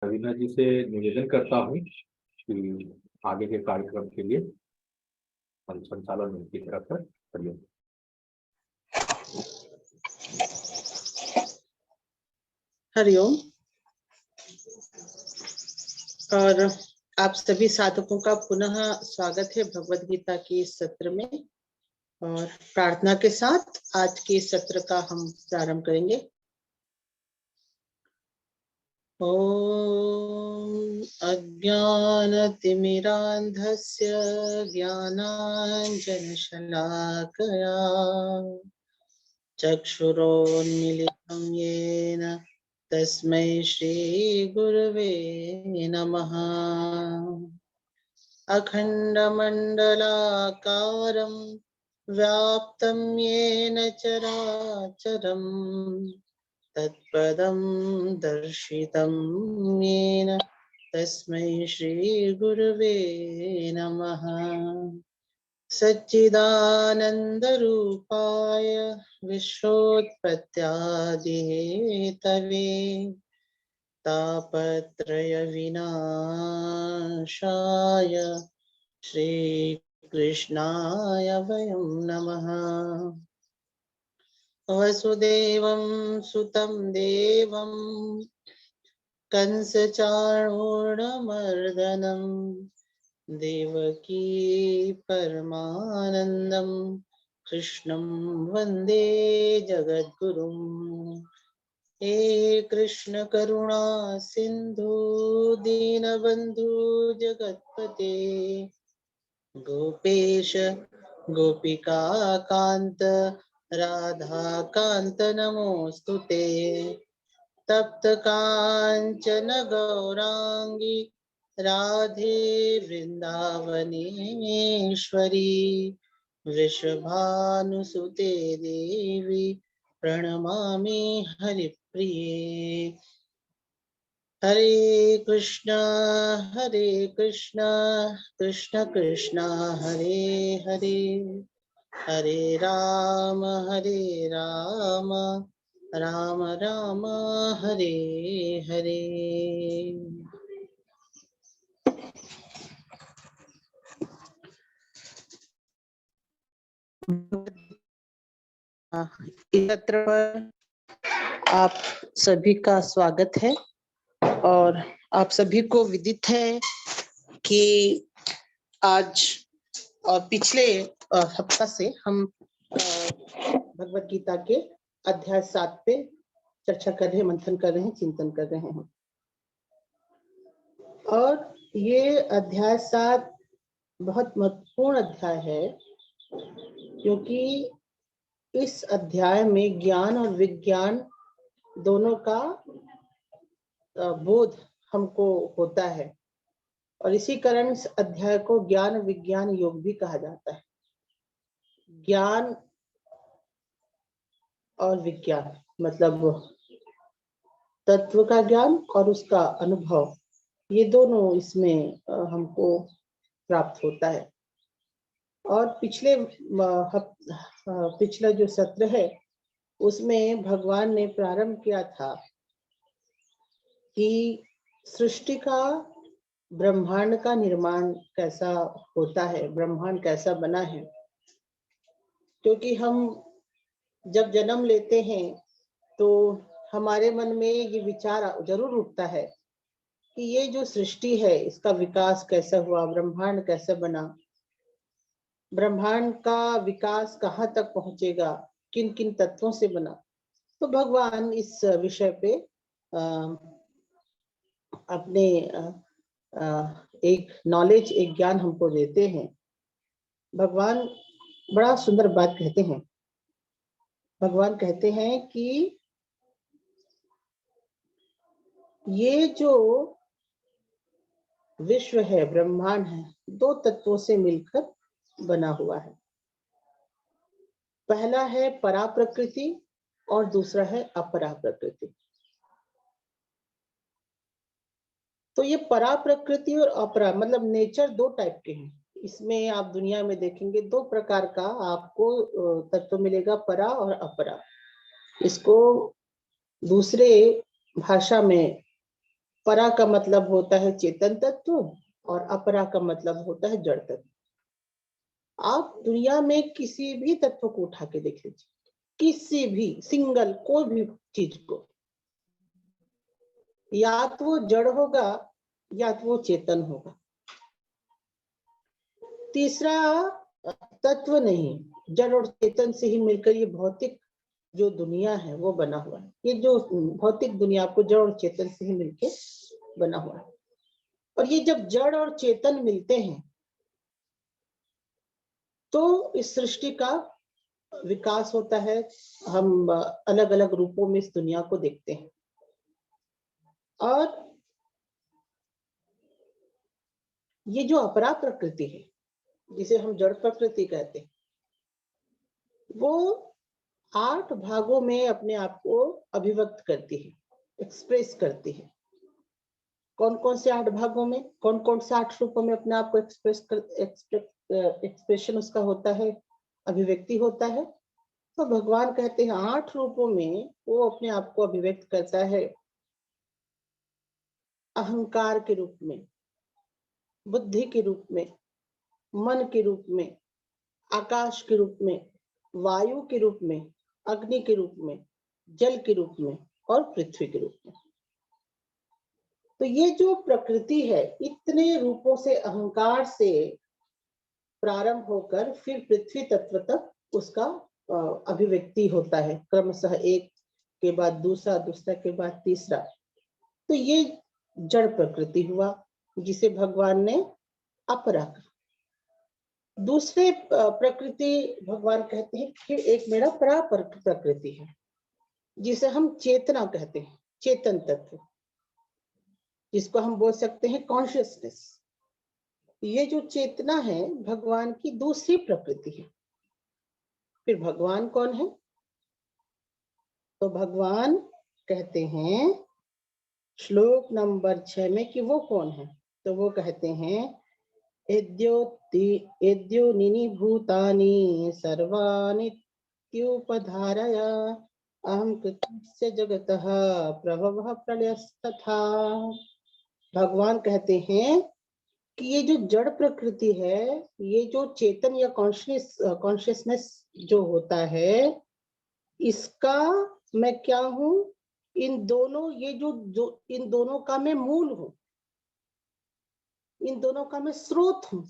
रवीना जी से निवेदन करता हूँ कि आगे के कार्यक्रम के लिए संचालन उनकी तरफ से करिए। हरिओम। और आप सभी साधकों का पुनः स्वागत है भगवद गीता के इस सत्र में। और प्रार्थना के साथ आज के सत्र का हम प्रारंभ करेंगे। ओम अज्ञानतिमिरान्धस्य ज्ञानाञ्जनशलाकया चक्षुरोन्मीलितं येन तस्मै श्री गुरवे नमः। अखण्डमण्डलाकारं व्याप्तं येन चराचरं तत्पदं दर्शितं येन तस्मै श्री गुरवे नमः। सच्चिदानन्दरूपाय विश्वोत्पत्त्यादिहेतवे तापत्रयविनाशाय श्रीकृष्णाय वयं नमः। वसुदेवं सुतं देवं कंसचाणूरमर्दनं देवकी परमानन्दं कृष्णं वन्दे जगद्गुरुम्। हे कृष्ण करुणा सिंधु दीनबंधु जगत्पते गोपेश गोपिका कांत राधा कांत नमोस्तुते। तप्त कांचन गौरांगी राधे वृंदावनेश्वरी वृषभानुसुते देवी प्रणमामि हरिप्रिये। हरे कृष्णा कृष्ण कृष्णा हरे हरे, हरे राम राम राम हरे हरे। इस सत्र पर आप सभी का स्वागत है। और आप सभी को विदित है कि आज और पिछले हफ्ता से हम भगवद गीता के अध्याय 7 पे चर्चा कर रहे हैं, मंथन कर रहे हैं, चिंतन कर रहे हैं। और ये अध्याय 7 बहुत महत्वपूर्ण अध्याय है, क्योंकि इस अध्याय में ज्ञान और विज्ञान दोनों का बोध हमको होता है। और इसी कारण इस अध्याय को ज्ञान विज्ञान योग भी कहा जाता है। ज्ञान और विज्ञान मतलब तत्व का ज्ञान और उसका अनुभव, ये दोनों इसमें हमको प्राप्त होता है। और पिछला जो सत्र है उसमें भगवान ने प्रारंभ किया था कि सृष्टि का, ब्रह्मांड का निर्माण कैसा होता है, ब्रह्मांड कैसा बना है। क्योंकि हम जब जन्म लेते हैं तो हमारे मन में ये विचार जरूर उठता है कि ये जो सृष्टि है इसका विकास कैसा हुआ, ब्रह्मांड कैसे बना, ब्रह्मांड का विकास कहाँ तक पहुंचेगा, किन किन तत्वों से बना। तो भगवान इस विषय पे अपने एक नॉलेज, एक ज्ञान हमको देते हैं। भगवान बड़ा सुंदर बात कहते हैं। भगवान कहते हैं कि ये जो विश्व है, ब्रह्मांड है, 2 तत्वों से मिलकर बना हुआ है। पहला है परा प्रकृति और दूसरा है अपरा प्रकृति। तो ये परा प्रकृति और अपरा मतलब नेचर 2 टाइप के हैं। इसमें आप दुनिया में देखेंगे 2 प्रकार का आपको तत्व मिलेगा, परा और अपरा। इसको दूसरे भाषा में परा का मतलब होता है चेतन तत्व और अपरा का मतलब होता है जड़ तत्व। आप दुनिया में किसी भी तत्व को उठा के देख लीजिए, किसी भी सिंगल कोई भी चीज को, या तो वो जड़ होगा या तो वो चेतन होगा। तीसरा तत्व नहीं, जड़ और चेतन से ही मिलकर ये भौतिक जो दुनिया है वो बना हुआ है। ये जो भौतिक दुनिया आपको जड़ और चेतन से ही मिलके बना हुआ है। और ये जब जड़ और चेतन मिलते हैं तो इस सृष्टि का विकास होता है। हम अलग अलग रूपों में इस दुनिया को देखते हैं। और ये जो अपरा प्रकृति है, जिसे हम जड़ प्रकृति कहते हैं, वो 8 भागों में अपने आप को अभिव्यक्त करती है, एक्सप्रेस करती है। कौन कौन से 8 भागों में, कौन कौन से 8 रूपों में अपने आप को एक्सप्रेशन उसका होता है, अभिव्यक्ति होता है? तो भगवान कहते हैं 8 रूपों में वो अपने आप को अभिव्यक्त करता है। अहंकार के रूप में, बुद्धि के रूप में, मन के रूप में, आकाश के रूप में, वायु के रूप में, अग्नि के रूप में, जल के रूप में और पृथ्वी के रूप में। तो ये जो प्रकृति है, इतने रूपों से, अहंकार से प्रारंभ होकर फिर पृथ्वी तत्व तक उसका अभिव्यक्ति होता है, क्रमशः एक के बाद दूसरा, दूसरा के बाद तीसरा। तो ये जड़ प्रकृति हुआ, जिसे भगवान ने अपरा कहा। दूसरे प्रकृति भगवान कहते हैं कि एक मेरा परा प्रकृति है, जिसे हम चेतना कहते हैं, चेतन तत्व, जिसको हम बोल सकते हैं कॉन्शियसनेस। ये जो चेतना है भगवान की दूसरी प्रकृति है। फिर भगवान कौन है? तो भगवान कहते हैं श्लोक नंबर 6 में कि वो कौन है। तो वो कहते हैं एद्योनिनि भूतानि सर्वानित्युपधारय अहं कृतस्य जगतः प्रभवः प्रलयस्तथा। भगवान कहते हैं कि ये जो जड़ प्रकृति है, ये जो चेतन या कॉन्शियसनेस जो होता है, इसका मैं क्या हूं? इन दोनों, ये जो इन दोनों का मैं मूल हूं, इन दोनों का मैं स्रोत हूं।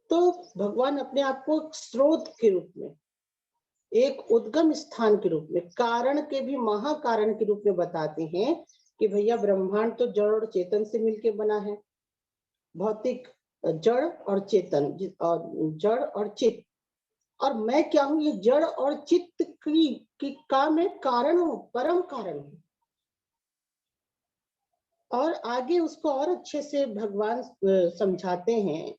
तो भगवान अपने आप को स्रोत के रूप में, एक उद्गम स्थान के रूप में, कारण के भी महाकारण के रूप में बताते हैं कि भैया ब्रह्मांड तो जड़ और चेतन से मिलके बना है। भौतिक जड़ और चेतन, जड़ और चित्त, और मैं क्या हूं? ये जड़ और चित्त की का मैं कारण हूं, परम कारण हूं। और आगे उसको और अच्छे से भगवान समझाते हैं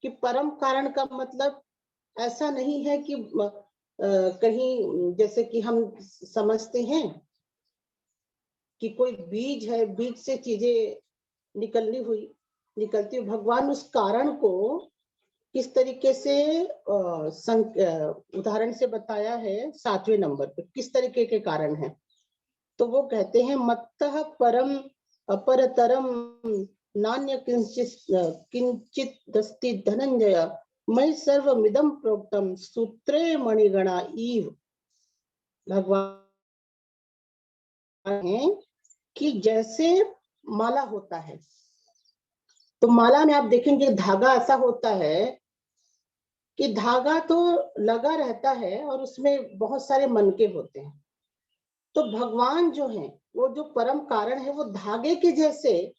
कि परम कारण का मतलब ऐसा नहीं है कि कहीं जैसे कि हम समझते हैं कि कोई बीज है, बीज से चीजें निकलती हुई। भगवान उस कारण को किस तरीके से उदाहरण से बताया है 7वें नंबर पे, किस तरीके के कारण है। तो वो कहते हैं मत्तः परम अपरतरम नान्य किंचित दस्ति धनंजय मयि सर्वमिदं प्रोक्तम सूत्रे मणिगणा इव। भगवान है कि जैसे माला होता है, तो माला में आप देखेंगे धागा ऐसा होता है कि धागा तो लगा रहता है और उसमें बहुत सारे मनके होते हैं। तो भगवान जो है, वो जो परम कारण है, वो धागे के जैसे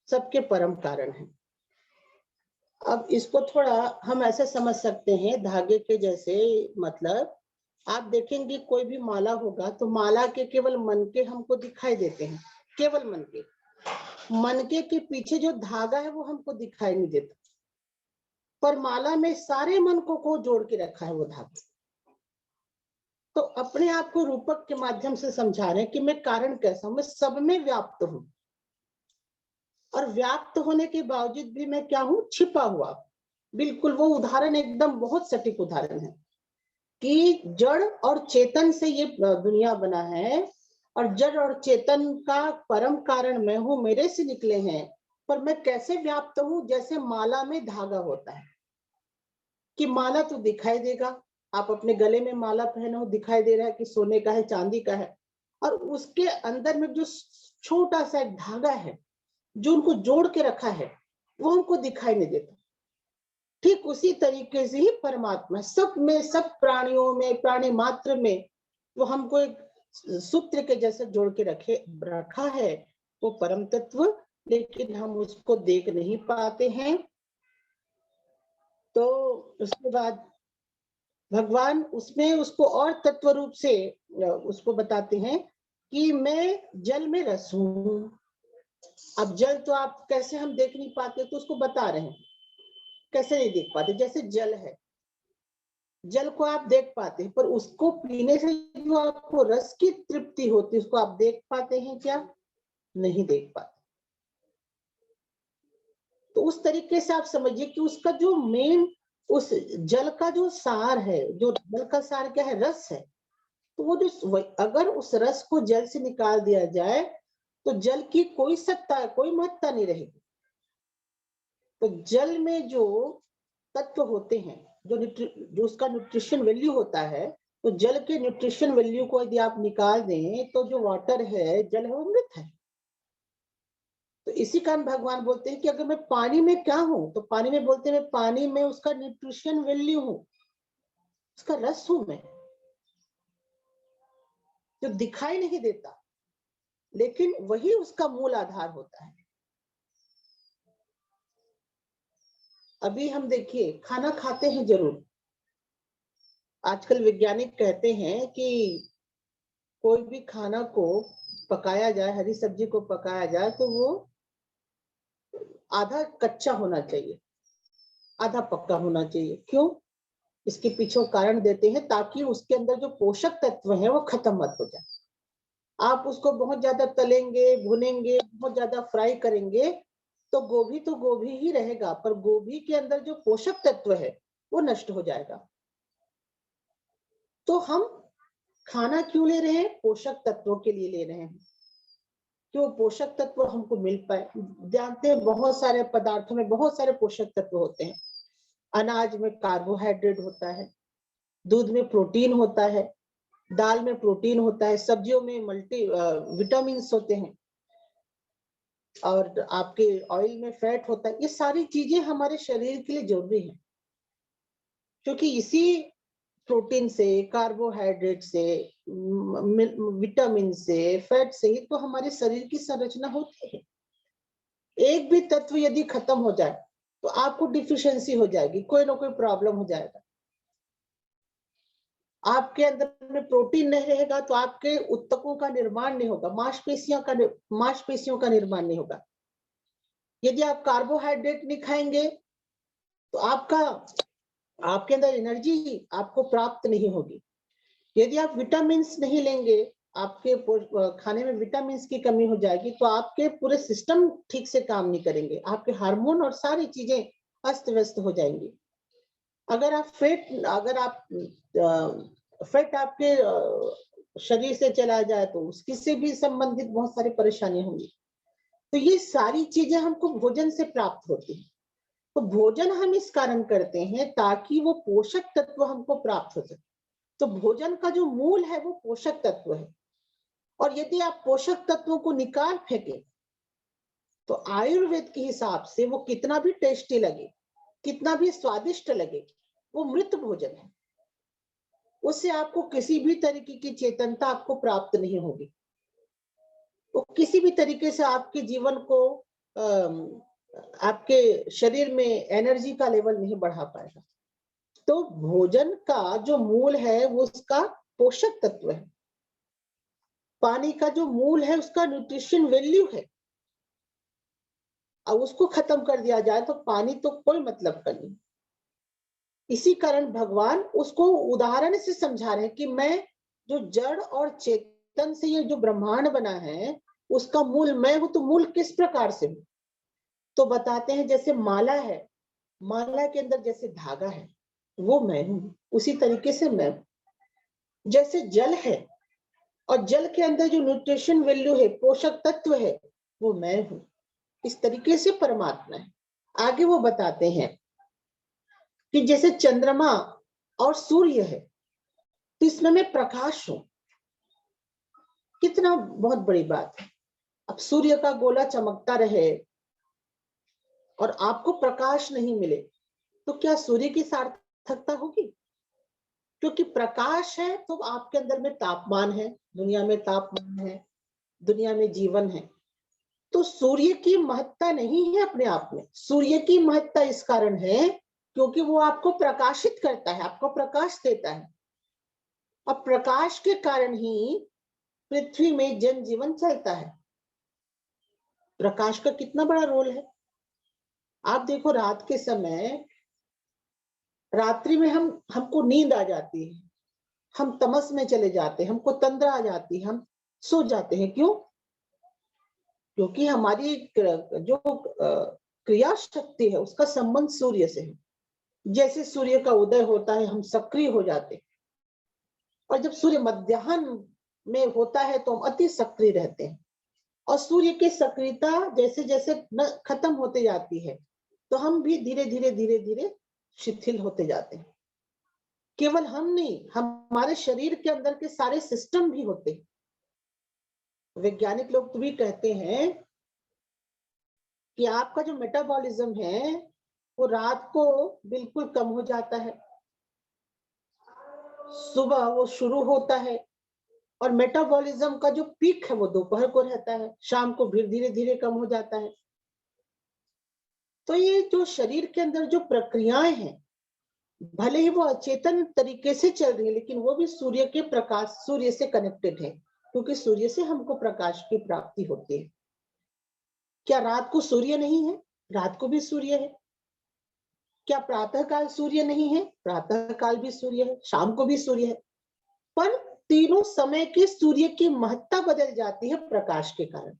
सबके परम कारण है। अब इसको थोड़ा हम ऐसे समझ सकते हैं, धागे के जैसे मतलब आप देखेंगे कोई भी माला होगा तो माला के केवल मनके हमको दिखाई देते हैं, केवल मनके। मनके के पीछे जो धागा है वो हमको दिखाई नहीं देता, पर माला में सारे मनकों को जोड़ के रखा है वो धागा। तो अपने आप को रूपक के माध्यम से समझा रहे हैं कि मैं कारण कैसा हूं, मैं सब में व्याप्त हूं, और व्याप्त होने के बावजूद भी मैं क्या हूं? छिपा हुआ। बिल्कुल वो उदाहरण एकदम बहुत सटीक उदाहरण है कि जड़ और चेतन से ये दुनिया बना है, और जड़ और चेतन का परम कारण मैं हूँ, मेरे से निकले हैं, पर मैं कैसे व्याप्त हूँ? जैसे माला में धागा होता है कि माला तो दिखाई देगा, आप अपने गले में माला पहने हो, दिखाई दे रहा है कि सोने का है, चांदी का है, और उसके अंदर में जो छोटा सा एक धागा है जो उनको जोड़ के रखा है, वो हमको दिखाई नहीं देता। ठीक उसी तरीके से ही परमात्मा सब में, सब प्राणियों में, प्राणी मात्र में वो हमको एक सूत्र के जैसे जोड़ के रखा है, वो परम तत्व, लेकिन हम उसको देख नहीं पाते हैं। तो उसके बाद भगवान उसमें उसको और तत्व रूप से उसको बताते हैं कि मैं जल में रस हूं। अब जल तो आप कैसे हम देख नहीं पाते, तो उसको बता रहे हैं कैसे नहीं देख पाते। जैसे जल है, जल को आप देख पाते हैं, पर उसको पीने से जो आपको रस की तृप्ति होती है, उसको आप देख पाते हैं क्या? नहीं देख पाते। तो उस तरीके से आप समझिए कि उसका जो मेन, उस जल का जो सार है, जो जल का सार क्या है? रस है। तो वो जो, अगर उस रस को जल से निकाल दिया जाए तो जल की कोई सत्ता, कोई महत्ता नहीं रहेगी। तो जल में जो तत्व होते हैं, जो उसका न्यूट्रिशन वैल्यू होता है, तो जल के न्यूट्रिशन वैल्यू को यदि आप निकाल दें तो जो वाटर है, जल है, वो मृत है। तो इसी कारण भगवान बोलते हैं कि अगर मैं पानी में क्या हूं, तो पानी में बोलते हैं मैं पानी में उसका न्यूट्रिशन वैल्यू हूं, उसका रस हूं मैं, जो दिखाई नहीं देता, लेकिन वही उसका मूल आधार होता है। अभी हम देखिए, खाना खाते हैं जरूर। आजकल वैज्ञानिक कहते हैं कि कोई भी खाना को पकाया जाए, हरी सब्जी को पकाया जाए, तो वो आधा कच्चा होना चाहिए, आधा पक्का होना चाहिए। क्यों? इसके पीछे कारण देते हैं ताकि उसके अंदर जो पोषक तत्व है वो खत्म मत हो जाए। आप उसको बहुत ज्यादा तलेंगे, भुनेंगे, बहुत ज्यादा फ्राई करेंगे, तो गोभी ही रहेगा, पर गोभी के अंदर जो पोषक तत्व है वो नष्ट हो जाएगा। तो हम खाना क्यों ले रहे हैं? पोषक तत्वों के लिए ले रहे हैं, जो पोषक तत्व हमको मिल पाए। जानते हैं बहुत सारे पदार्थों में बहुत सारे पोषक तत्व होते हैं। अनाज में कार्बोहाइड्रेट होता है, दूध में प्रोटीन होता है, दाल में प्रोटीन होता है, सब्जियों में मल्टी विटामिन होते हैं, और आपके ऑयल में फैट होता है। ये सारी चीजें हमारे शरीर के लिए जरूरी है, क्योंकि इसी प्रोटीन से, कार्बोहाइड्रेट से, विटामिन से, फैट से ही तो हमारे शरीर की संरचना होती है। एक भी तत्व यदि खत्म हो जाए तो आपको डिफिशियंसी हो जाएगी, कोई ना कोई प्रॉब्लम हो जाएगा। आपके अंदर में प्रोटीन नहीं रहेगा तो आपके ऊतकों का निर्माण नहीं होगा, मांसपेशियों का निर्माण नहीं होगा। यदि आप कार्बोहाइड्रेट नहीं खाएंगे तो आपके अंदर एनर्जी आपको प्राप्त नहीं होगी। यदि आप विटामिन नहीं लेंगे, आपके खाने में विटामिन की कमी हो जाएगी, तो आपके पूरे सिस्टम ठीक से काम नहीं करेंगे, आपके हार्मोन और सारी चीजें अस्त व्यस्त हो जाएंगी। अगर आप फैट आपके शरीर से चला जाए तो उसकी से भी संबंधित बहुत सारी परेशानी होंगी। तो ये सारी चीजें हमको भोजन से प्राप्त होती है। तो भोजन हम इस कारण करते हैं ताकि वो पोषक तत्व हमको प्राप्त हो सके। तो भोजन का जो मूल है वो पोषक तत्व है, और यदि आप पोषक तत्वों को निकाल फेंके तो आयुर्वेद के हिसाब से वो कितना भी टेस्टी लगे, कितना भी स्वादिष्ट लगे, वो मृत भोजन है। उससे आपको किसी भी तरीके की चेतनता आपको प्राप्त नहीं होगी, वो किसी भी तरीके से आपके जीवन को, आपके शरीर में एनर्जी का लेवल नहीं बढ़ा पाएगा। तो भोजन का जो मूल है वो उसका पोषक तत्व है। पानी का जो मूल है उसका न्यूट्रिशन वैल्यू है। अब उसको खत्म कर दिया जाए तो पानी तो कोई मतलब का नहीं। इसी कारण भगवान उसको उदाहरण से समझा रहे हैं कि मैं जो जड़ और चेतन से ये जो ब्रह्मांड बना है उसका मूल मैं हूं। तो मूल किस प्रकार से हूं? तो बताते हैं जैसे माला है, माला के अंदर जैसे धागा है वो मैं हूं, उसी तरीके से मैं हूं। जैसे जल है, और जल के अंदर जो न्यूट्रिशन वैल्यू है, पोषक तत्व है, वो मैं हूं। इस तरीके से परमात्मा है। आगे वो बताते हैं कि जैसे चंद्रमा और सूर्य है, तो इसमें मैं प्रकाश हूं। कितना बहुत बड़ी बात है। अब सूर्य का गोला चमकता रहे और आपको प्रकाश नहीं मिले, तो क्या सूर्य की सार्थकता होगी? क्योंकि प्रकाश है तो आपके अंदर में तापमान है, दुनिया में तापमान है, दुनिया में जीवन है। तो सूर्य की महत्ता नहीं है अपने आप में। सूर्य की महत्ता इस कारण है क्योंकि वो आपको प्रकाशित करता है, आपको प्रकाश देता है। और प्रकाश के कारण ही पृथ्वी में जन जीवन चलता है। प्रकाश का कितना बड़ा रोल है। आप देखो, रात के समय, रात्रि में हमको नींद आ जाती है, हम तमस में चले जाते हैं, हमको तंद्रा आ जाती है, हम सो जाते हैं। क्यों? क्योंकि हमारी जो क्रिया शक्ति है उसका संबंध सूर्य से है। जैसे सूर्य का उदय होता है हम सक्रिय हो जाते हैं, और जब सूर्य मध्याह्न में होता है तो हम अति सक्रिय रहते हैं। और सूर्य की सक्रियता जैसे जैसे खत्म होते जाती है तो हम भी धीरे धीरे धीरे धीरे शिथिल होते जाते हैं। केवल हम नहीं, हमारे शरीर के अंदर के सारे सिस्टम भी होते हैं। वैज्ञानिक लोग तो भी कहते हैं कि आपका जो मेटाबॉलिज्म है वो रात को बिल्कुल कम हो जाता है, सुबह वो शुरू होता है, और मेटाबॉलिज्म का जो पीक है वो दोपहर को रहता है, शाम को फिर धीरे धीरे कम हो जाता है। तो ये जो शरीर के अंदर जो प्रक्रियाएं हैं, भले ही वो अचेतन तरीके से चल रही है, लेकिन वो भी सूर्य के प्रकाश, सूर्य से कनेक्टेड है, क्योंकि सूर्य से हमको प्रकाश की प्राप्ति होती है। क्या रात को सूर्य नहीं है? रात को भी सूर्य है। क्या प्रातः काल सूर्य नहीं है? प्रातः काल भी सूर्य है, शाम को भी सूर्य है। पर तीनों समय के सूर्य की महत्ता बदल जाती है प्रकाश के कारण।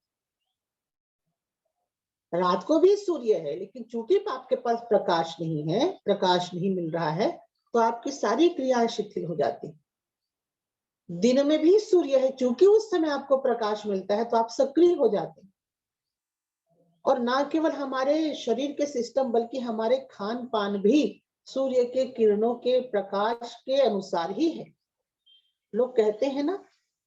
रात को भी सूर्य है, लेकिन चूंकि आपके पास प्रकाश नहीं है, प्रकाश नहीं मिल रहा है, तो आपकी सारी क्रियाएं शिथिल हो जाती। दिन में भी सूर्य है, चूंकि उस समय आपको प्रकाश मिलता है तो आप सक्रिय हो जाते हैं। और ना केवल हमारे शरीर के सिस्टम, बल्कि हमारे खान पान भी सूर्य के किरणों के प्रकाश के अनुसार ही है। लोग कहते हैं ना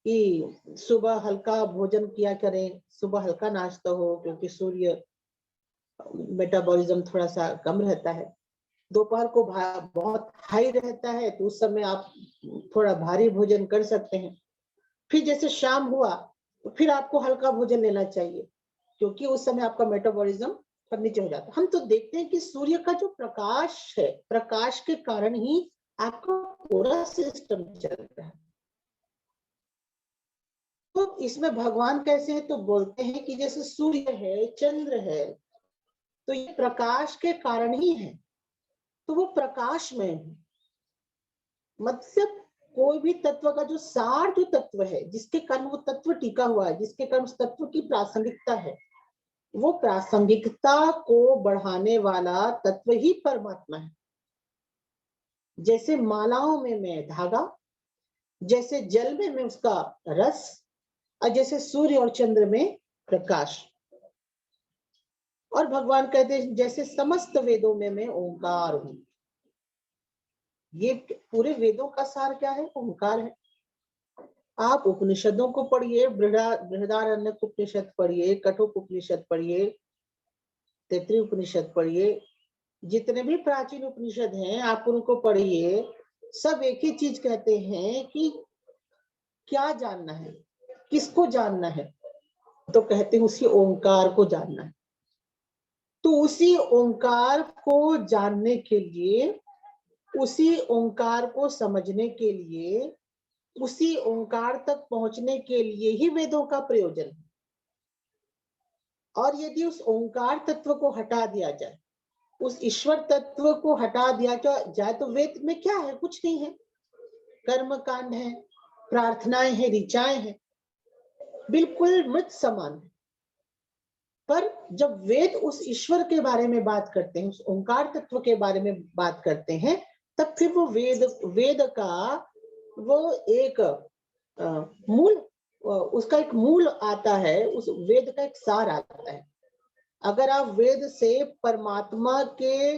कि सुबह हल्का भोजन किया करें, सुबह हल्का नाश्ता हो, क्योंकि सूर्य मेटाबॉलिज्म थोड़ा सा कम रहता है। दोपहर को बहुत हाई रहता है, तो उस समय आप थोड़ा भारी भोजन कर सकते हैं। फिर जैसे शाम हुआ तो फिर आपको हल्का भोजन लेना चाहिए, क्योंकि उस समय आपका मेटाबॉलिज्म पर नीचे हो जाता है। हम तो देखते हैं कि सूर्य का जो प्रकाश है, प्रकाश के कारण ही आपका पूरा सिस्टम चल रहा है। तो इसमें भगवान कैसे है, तो बोलते हैं कि जैसे सूर्य है, चंद्र है, तो ये प्रकाश के कारण ही है, तो वो प्रकाश में है। मतलब कोई भी तत्व का जो सार, जो तत्व है, जिसके कारण वो तत्व टिका हुआ है, जिसके कारण उस तत्व की प्रासंगिकता है, वो प्रासंगिकता को बढ़ाने वाला तत्व ही परमात्मा है। जैसे मालाओं में मैं धागा, जैसे जल में मैं उसका रस, और जैसे सूर्य और चंद्र में प्रकाश। और भगवान कहते हैं जैसे समस्त वेदों में मैं ओंकार हूं। ये पूरे वेदों का सार क्या है? ओंकार है। आप उपनिषदों को पढ़िए, बृहदारण्यक उपनिषद पढ़िए, कठोप उपनिषद पढ़िए, तैत्तिरीय उपनिषद पढ़िए, जितने भी प्राचीन उपनिषद हैं आप उनको पढ़िए। सब एक ही चीज कहते हैं कि क्या जानना है, किसको जानना है, तो कहते हैं उसी ओंकार को जानना है। तो उसी ओंकार को जानने के लिए, उसी ओंकार को समझने के लिए, उसी ओंकार तक पहुंचने के लिए ही वेदों का प्रयोजन है। और यदि उस ओंकार तत्व को हटा दिया जाए, उस ईश्वर तत्व को हटा दिया जाए, तो वेद में क्या है? कुछ नहीं है। कर्म कांड है, प्रार्थनाएं हैं, ऋचाएं हैं, बिल्कुल मृत समान है। पर जब वेद उस ईश्वर के बारे में बात करते हैं, उस ओंकार तत्व के बारे में बात करते हैं, तब फिर वो वेद का वो एक मूल, उसका एक मूल आता है, उस वेद का एक सार आता है। अगर आप वेद से परमात्मा के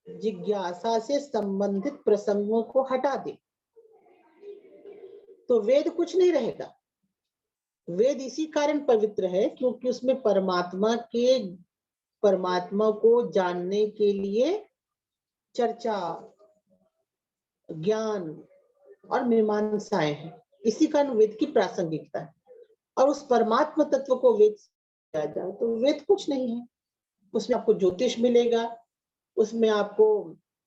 जिज्ञासा से संबंधित प्रसंगों को हटा दें तो वेद कुछ नहीं रहेगा। वेद इसी कारण पवित्र है क्योंकि उसमें परमात्मा को जानने के लिए चर्चा, ज्ञान और मीमांसाएं हैं। इसी कारण वेद की प्रासंगिकता है। और उस परमात्मा तत्व को वेद से जाए तो वेद कुछ नहीं है। उसमें आपको ज्योतिष मिलेगा, उसमें आपको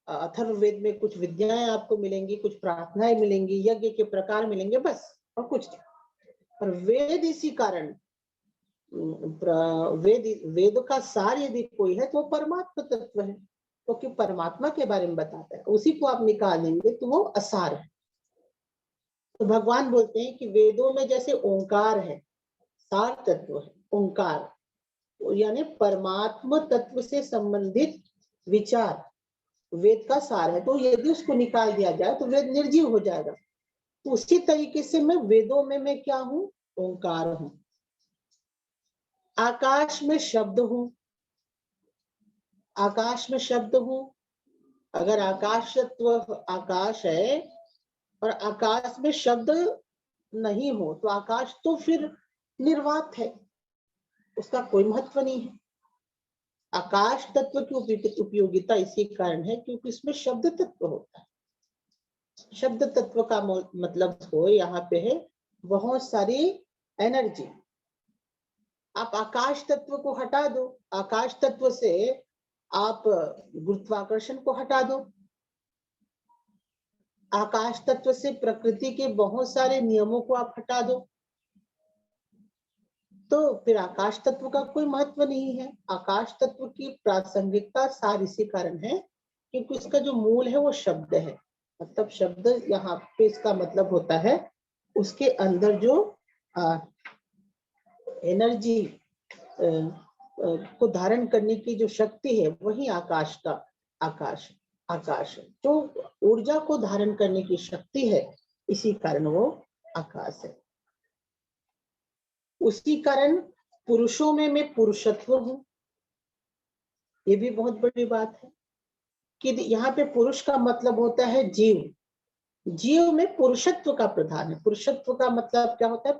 अथर्ववेद में कुछ विद्याएं आपको मिलेंगी, कुछ प्रार्थनाएं मिलेंगी, यज्ञ के प्रकार मिलेंगे, बस, और कुछ नहीं। और वेद इसी कारण, वेद का सार यदि कोई है तो परमात्मा तत्व है, क्योंकि परमात्मा के बारे में बताता है। उसी को आप निकाल देंगे तो वो असार है। तो भगवान बोलते हैं कि वेदों में जैसे ओंकार है, सार तत्व है ओंकार, यानी परमात्मा तत्व से संबंधित विचार वेद का सार है। तो यदि उसको निकाल दिया जाए तो वेद निर्जीव हो जाएगा। तो उसी तरीके से मैं वेदों में मैं क्या हूं? ओंकार हूं। आकाश में शब्द हूं, आकाश में शब्द हूं। अगर आकाश तत्व आकाश है और आकाश में शब्द नहीं हो तो आकाश तो फिर निर्वात है, उसका कोई महत्व नहीं है। आकाश तत्व की उपयोगिता इसी कारण है क्योंकि इसमें शब्द तत्व होता है। शब्द तत्व का मतलब हो यहाँ पे है बहुत सारी एनर्जी। आप आकाश तत्व को हटा दो, आकाश तत्व से आप गुरुत्वाकर्षण को हटा दो, आकाश तत्व से प्रकृति के बहुत सारे नियमों को आप हटा दो, तो फिर आकाश तत्व का कोई महत्व नहीं है। आकाश तत्व की प्रासंगिकता सार इसी कारण है क्योंकि उसका जो मूल है वो शब्द है। मतलब शब्द यहाँ पे इसका मतलब होता है उसके अंदर जो एनर्जी को धारण करने की जो शक्ति है वही आकाश का आकाश है। जो ऊर्जा को धारण करने की शक्ति है इसी कारण वो आकाश है। उसी कारण पुरुषों में मैं पुरुषत्व हूं। ये भी बहुत बड़ी बात है कि यहाँ पे पुरुष का मतलब होता है जीव। जीव में पुरुषत्व का प्रधान है। पुरुषत्व का मतलब क्या होता है?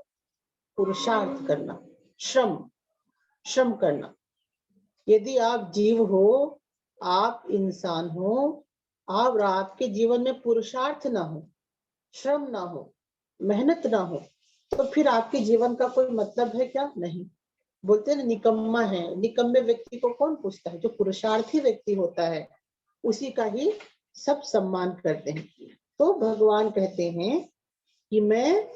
पुरुषार्थ करना, श्रम करना। यदि आप जीव हो, आप इंसान हो, और आपके जीवन में पुरुषार्थ ना हो, श्रम ना हो, मेहनत ना हो, तो फिर आपके जीवन का कोई मतलब है क्या? नहीं। बोलते हैं ना निकम्मा है। निकम्मे व्यक्ति को कौन पूछता है? जो पुरुषार्थी व्यक्ति होता है उसी का ही सब सम्मान करते हैं। तो भगवान कहते हैं कि मैं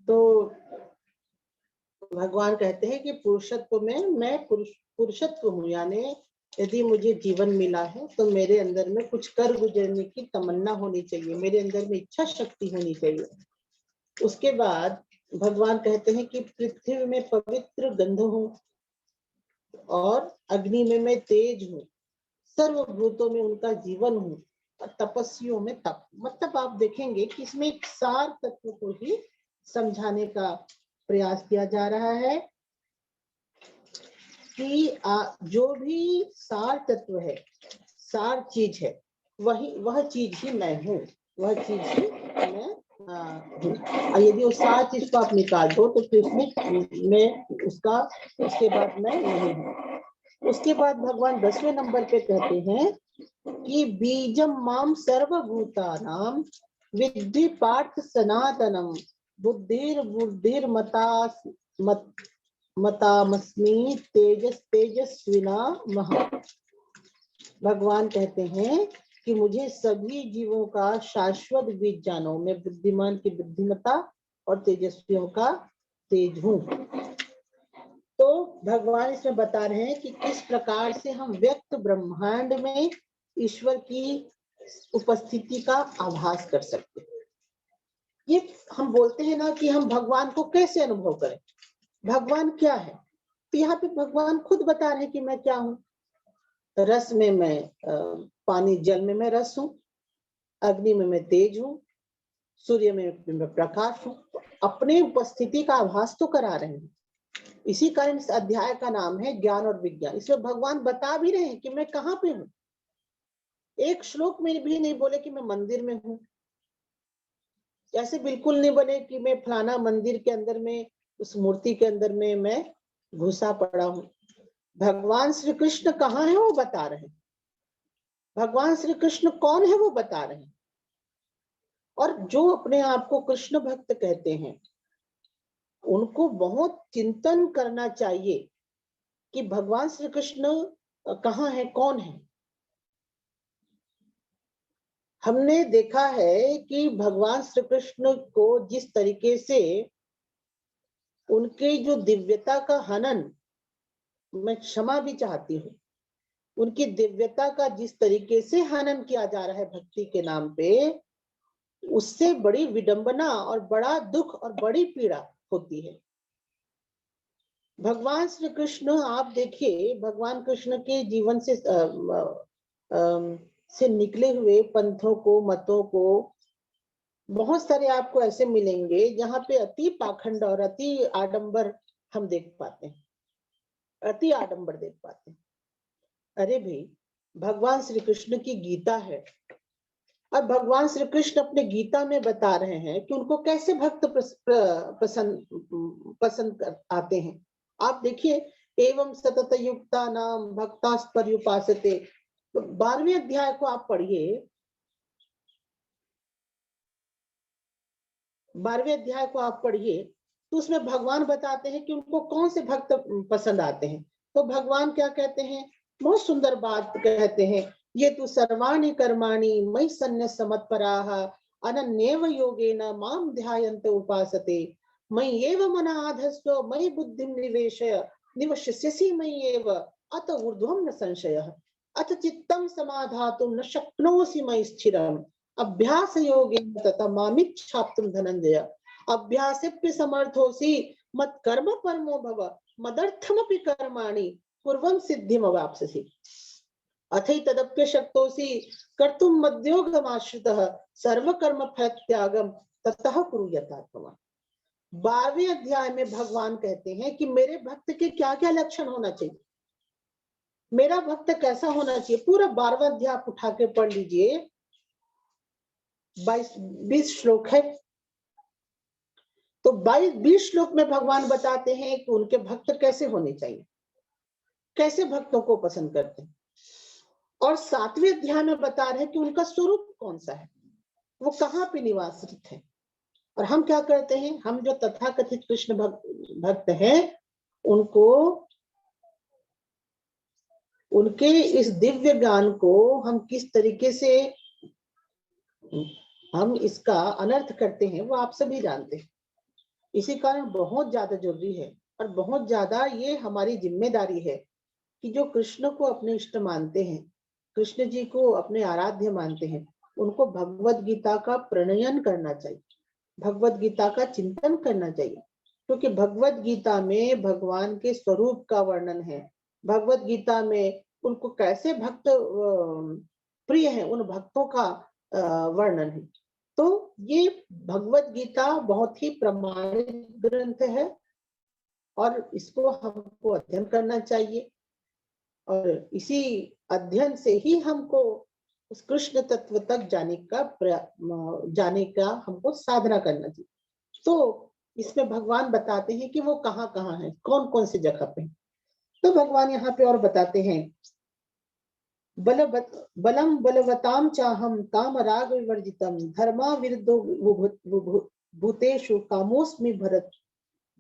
तो भगवान कहते हैं कि पुरुषत्व में मैं पुरुषत्व हूँ। यानी यदि मुझे जीवन मिला है तो मेरे अंदर में कुछ कर गुजरने की तमन्ना होनी चाहिए, मेरे अंदर में इच्छा शक्ति होनी चाहिए। उसके बाद भगवान कहते हैं कि पृथ्वी में पवित्र गंध हूँ और अग्नि में मैं तेज हूँ, सर्वभूतों में उनका जीवन हूँ और तपस्वियों में तप। मतलब आप देखेंगे कि इसमें एक सार तत्व को ही समझाने का प्रयास किया जा रहा है कि जो भी सार तत्व है, सार चीज है, वह चीज ही मैं हूँ, वह चीज ही मैं हूँ। यदि उस सार चीज को आप निकाल दो तो फिर उसमें मैं उसके बाद मैं नहीं हूँ। उसके बाद भगवान 10वें नंबर पे कहते हैं कि बीजम माम सर्वभूतानां विद्धि पार्थ सनातनम मतामस्मि तेजस्विना महा। भगवान कहते हैं कि मुझे सभी जीवों का शाश्वत बीज जानो, मैं बुद्धिमान की बुद्धिमता और तेजस्वियों का तेज हूँ। तो भगवान इसमें बता रहे हैं कि किस प्रकार से हम व्यक्त ब्रह्मांड में ईश्वर की उपस्थिति का आभास कर सकते हैं। ये हम बोलते हैं ना कि हम भगवान को कैसे अनुभव करें, भगवान क्या है। तो यहाँ पे भगवान खुद बता रहे हैं कि मैं क्या हूँ। रस में मैं पानी, जल में मैं रस हूँ, अग्नि में मैं तेज हूँ, सूर्य में मैं प्रकाश हूँ। तो अपने उपस्थिति का आभास तो करा रहे हैं। इसी कारण इस अध्याय का नाम है ज्ञान और विज्ञान। इसमें भगवान बता भी रहे हैं कि मैं कहाँ पे हूँ। एक श्लोक में भी नहीं बोले कि मैं मंदिर में हूँ, ऐसे बिल्कुल नहीं बने कि मैं फलाना मंदिर के अंदर में, उस मूर्ति के अंदर में मैं घुसा पड़ा हूँ। भगवान श्री कृष्ण कहाँ है वो बता रहे हैं, भगवान श्री कृष्ण कौन है वो बता रहे हैं। और जो अपने आप को कृष्ण भक्त कहते हैं उनको बहुत चिंतन करना चाहिए कि भगवान श्री कृष्ण कहाँ है, कौन है। हमने देखा है कि भगवान श्री कृष्ण को जिस तरीके से उनके जो दिव्यता का हनन, मैं क्षमा भी चाहती हूँ, उनकी दिव्यता का जिस तरीके से हनन किया जा रहा है भक्ति के नाम पे, उससे बड़ी विडंबना और बड़ा दुख और बड़ी पीड़ा होती है। भगवान श्री कृष्ण आप देखिए, भगवान कृष्ण के जीवन से निकले हुए पंथों को, मतों को बहुत सारे आपको ऐसे मिलेंगे जहां पे अति पाखंड और अति आडंबर हम देख पाते हैं, अति आडंबर देख पाते हैं। अरे भाई, भगवान श्री कृष्ण की गीता है और भगवान श्री कृष्ण अपने गीता में बता रहे हैं कि उनको कैसे भक्त पसंद आते हैं। आप देखिए, एवं सतत युक्ता नाम भक्तास्पर्युपासते, 12वें अध्याय को आप पढ़िए, 12वें अध्याय को आप पढ़िए तो उसमें भगवान बताते हैं कि उनको कौन से भक्त पसंद आते हैं। तो भगवान क्या कहते हैं, बहुत सुंदर बात कहते हैं, ये तु सर्वाणि कर्माणि मयि सन्न्यस्य मत्पराः अनन्येव योगेन मां ध्यायन्त उपासते मयि एव मनाधस्व मयि बुद्धिं निवेशय निवशिष्यसि मयि एव अत ऊर्ध्वं न संशयः अथ चित्तं समाधातुं न शक्नोषि मयि स्थिरम् अभ्यास योगेन तथा मामिच्छाप्तुं धनंजय अभ्यासेप्य समर्थोसि मत कर्म परमो भव मदर्थमपि कर्माणि पूर्वं सिद्धिमवाप्स्यसि अथैतदप्य शक्तोसि कर्तुं मद्योगमाश्रितः सर्वकर्म फलत्यागं ततः कुरु यथात्मना। 12वें अध्याय में भगवान कहते हैं कि मेरे भक्त के क्या क्या लक्षण होना चाहिए, मेरा भक्त कैसा होना चाहिए। पूरा 12वां अध्याय आप उठा के पढ़ लीजिए, 20 श्लोक है। तो 20 श्लोक में भगवान बताते हैं कि उनके भक्त कैसे होने चाहिए, कैसे भक्तों को पसंद करते हैं। और 7वें अध्याय में बता रहे हैं कि उनका स्वरूप कौन सा है, वो कहाँ पे निवासित है। और हम क्या करते हैं, हम जो तथाकथित कृष्ण भक्त हैं उनको, उनके इस दिव्य ज्ञान को हम किस तरीके से हम इसका अनर्थ करते हैं वो आप सभी जानते हैं। इसी कारण बहुत ज्यादा जरूरी है और बहुत ज्यादा ये हमारी जिम्मेदारी है कि जो कृष्ण को अपने इष्ट मानते हैं, कृष्ण जी को अपने आराध्य मानते हैं, उनको भगवत गीता का प्रणयन करना चाहिए, भगवत गीता का चिंतन करना चाहिए। क्योंकि भगवत गीता में भगवान के स्वरूप का वर्णन है, भगवत गीता में उनको कैसे भक्त प्रिय है, उन भक्तों का वर्णन है। तो ये भगवत गीता बहुत ही प्रमाणित ग्रंथ है और इसको हमको अध्ययन करना चाहिए और इसी अध्ययन से ही हमको उस कृष्ण तत्व तक जाने का हमको साधना करना चाहिए। तो इसमें भगवान बताते हैं कि वो कहाँ कहाँ है, कौन कौन सी जगह पे। तो भगवान यहाँ पे और बताते हैं, बलम बलवताम चाहम काम राग विवर्जितम धर्मा विरुद्धो भूतेषु कामोस्मि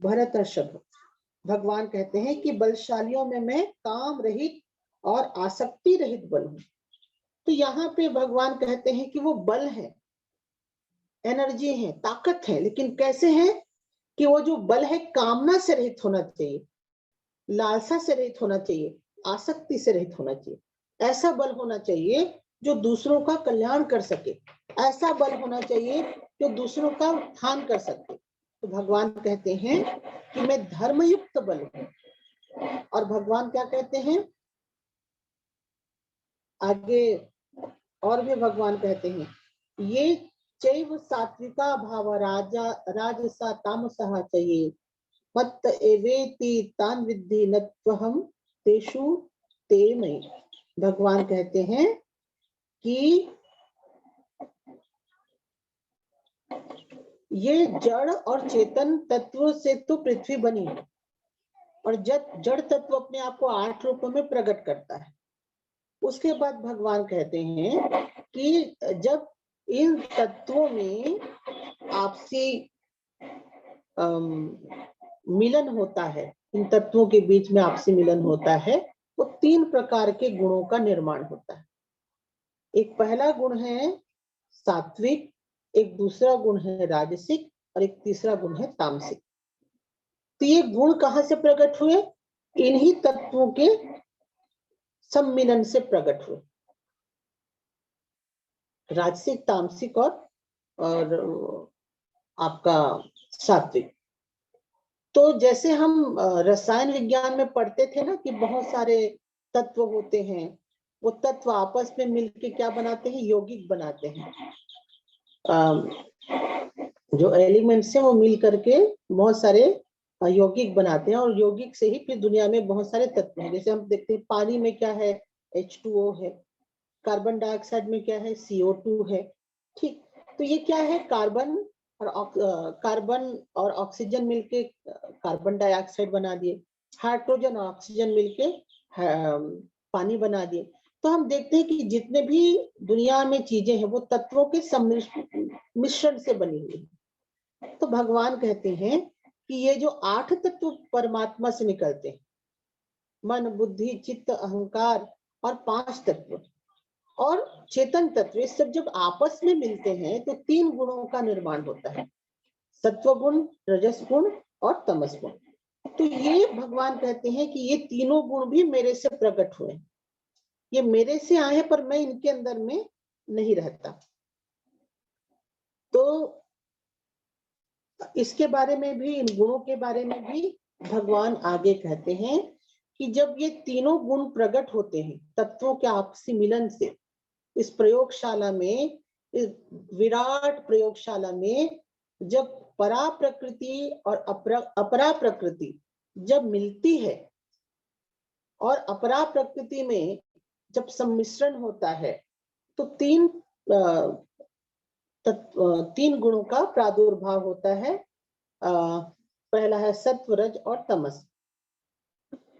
भरतर्षभ। भगवान कहते हैं कि बलशालियों में मैं काम रहित और आसक्ति रहित बल हूं। तो यहाँ पे भगवान कहते हैं कि वो बल है, एनर्जी है, ताकत है, लेकिन कैसे है कि वो जो बल है कामना से रहित होना चाहिए, लालसा से रहित होना चाहिए, आसक्ति से रहित होना चाहिए। ऐसा बल होना चाहिए जो दूसरों का कल्याण कर सके, ऐसा बल होना चाहिए जो दूसरों का उत्थान कर सके। तो भगवान कहते हैं कि मैं धर्मयुक्त बल हूं। और भगवान क्या कहते हैं आगे, और भी भगवान कहते हैं, ये चैव सात्विका भाव राजा राजसा तामसः चाहिए मत्त एवेति तान विद्धि नत्वहम तेषु ते मयि। भगवान कहते हैं कि ये जड़ और चेतन तत्व से तो पृथ्वी बनी है, और जड़ तत्व अपने आप को 8 रूपों में प्रकट करता है। उसके बाद भगवान कहते हैं कि जब इन तत्वों में आपसी मिलन होता है, इन तत्वों के बीच में आपसी मिलन होता है, तो 3 प्रकार के गुणों का निर्माण होता है। एक पहला गुण है सात्विक, एक दूसरा गुण है राजसिक, और एक तीसरा गुण है तामसिक। तो ये गुण कहाँ से प्रकट हुए? इन्हीं तत्वों के सम्मिलन से प्रकट हुए, राजसिक, तामसिक और आपका सात्विक। तो जैसे हम रसायन विज्ञान में पढ़ते थे ना कि बहुत सारे तत्व होते हैं, वो तत्व आपस में मिलके क्या बनाते हैं? यौगिक बनाते हैं। जो एलिमेंट्स हैं वो मिल करके बहुत सारे यौगिक बनाते हैं, और यौगिक से ही फिर दुनिया में बहुत सारे तत्व हैं। जैसे हम देखते हैं पानी में क्या है? H2O है। कार्बन डाइऑक्साइड में क्या है? CO2 है। ठीक, तो ये क्या है? कार्बन और ऑक्सीजन मिलके कार्बन डाइऑक्साइड बना दिए, हाइड्रोजन और ऑक्सीजन मिलके पानी बना दिए। तो हम देखते हैं कि जितने भी दुनिया में चीजें हैं वो तत्वों के मिश्रण से बनी हुई है। तो भगवान कहते हैं कि ये जो 8 तत्व परमात्मा से निकलते हैं, मन, बुद्धि, चित्त, अहंकार और 5 तत्व और चेतन तत्व, सब जब आपस में मिलते हैं तो 3 गुणों का निर्माण होता है, सत्व गुण, रजस गुण और तमस गुण। तो ये भगवान कहते हैं कि ये तीनों गुण भी मेरे से प्रकट हुए, ये मेरे से आए पर मैं इनके अंदर में नहीं रहता। तो इसके बारे में भी, इन गुणों के बारे में भी भगवान आगे कहते हैं कि जब ये तीनों गुण प्रकट होते हैं तत्वों के आपसी मिलन से, इस प्रयोगशाला में, इस विराट प्रयोगशाला में, जब परा प्रकृति और अपरा प्रकृति जब मिलती है और अपरा प्रकृति में जब सम्मिश्रण होता है तो 3 गुणों का प्रादुर्भाव होता है। पहला है सत्व, रज और तमस।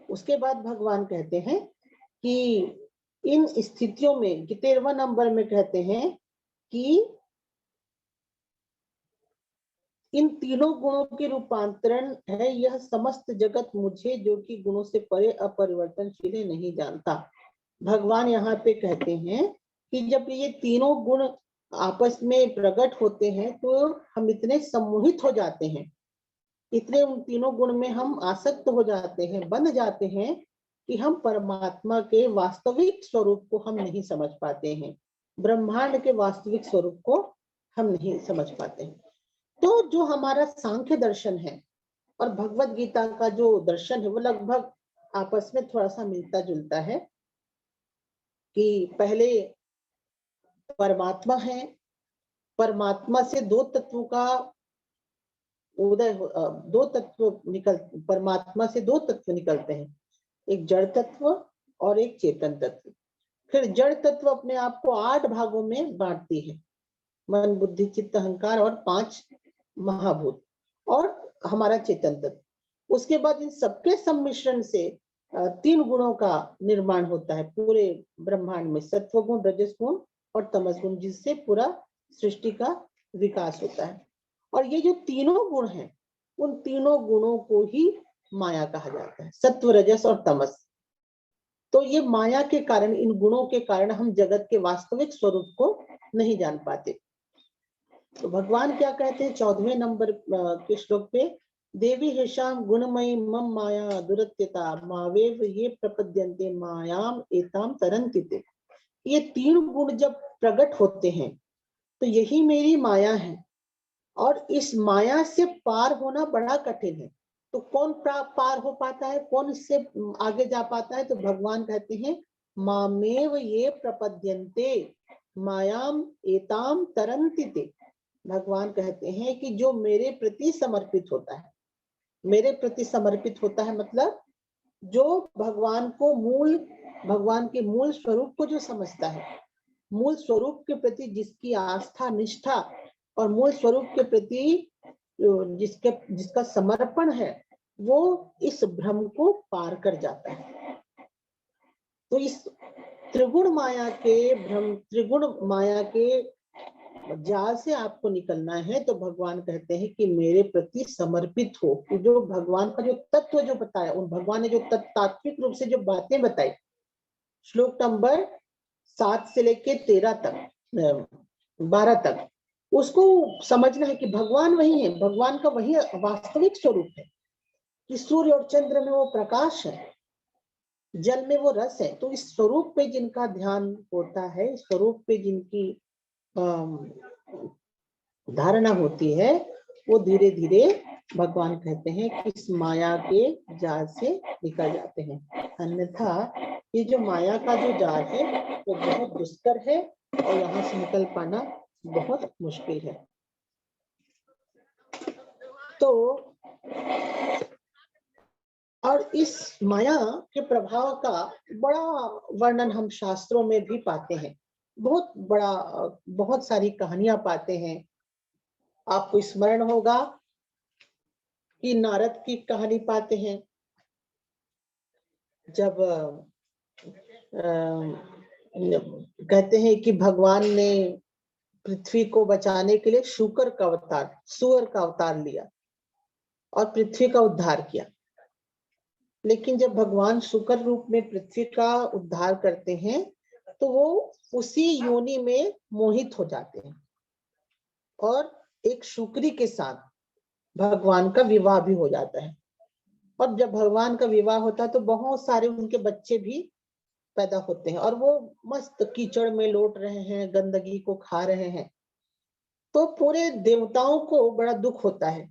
उसके बाद भगवान कहते हैं कि इन स्थितियों में 13वां नंबर में कहते हैं कि इन तीनों गुणों के रूपांतरण है यह समस्त जगत मुझे जो कि गुणों से परे अपरिवर्तनशील है नहीं जानता। भगवान यहाँ पे कहते हैं कि जब ये तीनों गुण आपस में प्रकट होते हैं तो हम इतने सम्मोहित हो जाते हैं, इतने उन तीनों गुण में हम आसक्त हो जाते हैं, बंध जाते हैं कि हम परमात्मा के वास्तविक स्वरूप को हम नहीं समझ पाते हैं, ब्रह्मांड के वास्तविक स्वरूप को हम नहीं समझ पाते हैं। तो जो हमारा सांख्य दर्शन है और भगवत गीता का जो दर्शन है वो लगभग आपस में थोड़ा सा मिलता जुलता है कि पहले परमात्मा है, परमात्मा से 2 तत्वों का उदय, 2 तत्व निकल, परमात्मा से 2 तत्व निकलते हैं, एक जड़ तत्व और एक चेतन तत्व। फिर जड़ तत्व अपने आप को 8 भागों में बांटती है, मन, बुद्धि, चित्त, अहंकार और 5 महाभूत और हमारा चेतन तत्व। उसके बाद इन सबके सम्मिश्रण से 3 गुणों का निर्माण होता है पूरे ब्रह्मांड में, सत्व गुण, रजस गुण और तमस गुण, जिससे पूरा सृष्टि का विकास होता है। और ये जो तीनों गुण हैं, उन तीनों गुणों को ही माया कहा जाता है, सत्व, रजस और तमस। तो ये माया के कारण, इन गुणों के कारण हम जगत के वास्तविक स्वरूप को नहीं जान पाते। तो भगवान क्या कहते हैं 14वें नंबर के श्लोक पे, देवी हेशाम गुणमयी मम माया दुरत्यता मावेव ये प्रपद्यन्ते मायाम एताम तरन्ति ते। ये तीन गुण जब प्रकट होते हैं तो यही मेरी माया है, और इस माया से पार होना बड़ा कठिन है। तो कौन पार हो पाता है, कौन इससे आगे जा पाता है? तो भगवान कहते हैं मामेव ये प्रपद्यन्ते मायाम एताम तरन्ति ते। भगवान कहते हैं कि जो मेरे प्रति समर्पित होता है, मेरे प्रति समर्पित होता है मतलब जो भगवान को भगवान के मूल स्वरूप को जो समझता है, मूल स्वरूप के प्रति जिसकी आस्था, निष्ठा और मूल स्वरूप के प्रति जिसका समर्पण है, वो इस भ्रम को पार कर जाता है। तो इस त्रिगुण माया के जाल से आपको निकलना है। तो भगवान कहते हैं कि मेरे प्रति समर्पित हो। कि जो भगवान का जो तत्व जो बताया, उन भगवान ने जो तात्विक रूप से जो बातें बताई, श्लोक नंबर 7 से लेके 12 तक, उसको समझना है कि भगवान वही है, भगवान का वही वास्तविक स्वरूप है। कि सूर्य और चंद्र में वो प्रकाश है, जल में वो रस है। तो इस स्वरूप पे जिनका ध्यान होता है, इस स्वरूप पे जिनकी धारणा होती है, वो धीरे धीरे भगवान कहते हैं कि इस माया के जाल से निकल जाते हैं। अन्यथा ये जो माया का जो जाल है वो बहुत दुष्कर है और यहाँ से निकल पाना बहुत मुश्किल है। तो और इस माया के प्रभाव का बड़ा वर्णन हम शास्त्रों में भी पाते हैं। बहुत सारी कहानियां पाते हैं। आपको स्मरण होगा कि नारद की कहानी पाते हैं, जब कहते हैं कि भगवान ने पृथ्वी को बचाने के लिए सुअर का अवतार लिया और पृथ्वी का उद्धार किया। लेकिन जब भगवान सुकर रूप में पृथ्वी का उद्धार करते हैं तो वो उसी योनि में मोहित हो जाते हैं और एक शुक्री के साथ भगवान का विवाह भी हो जाता है। और जब भगवान का विवाह होता है तो बहुत सारे उनके बच्चे भी पैदा होते हैं और वो मस्त कीचड़ में लौट रहे हैं, गंदगी को खा रहे हैं। तो पूरे देवताओं को बड़ा दुख होता है।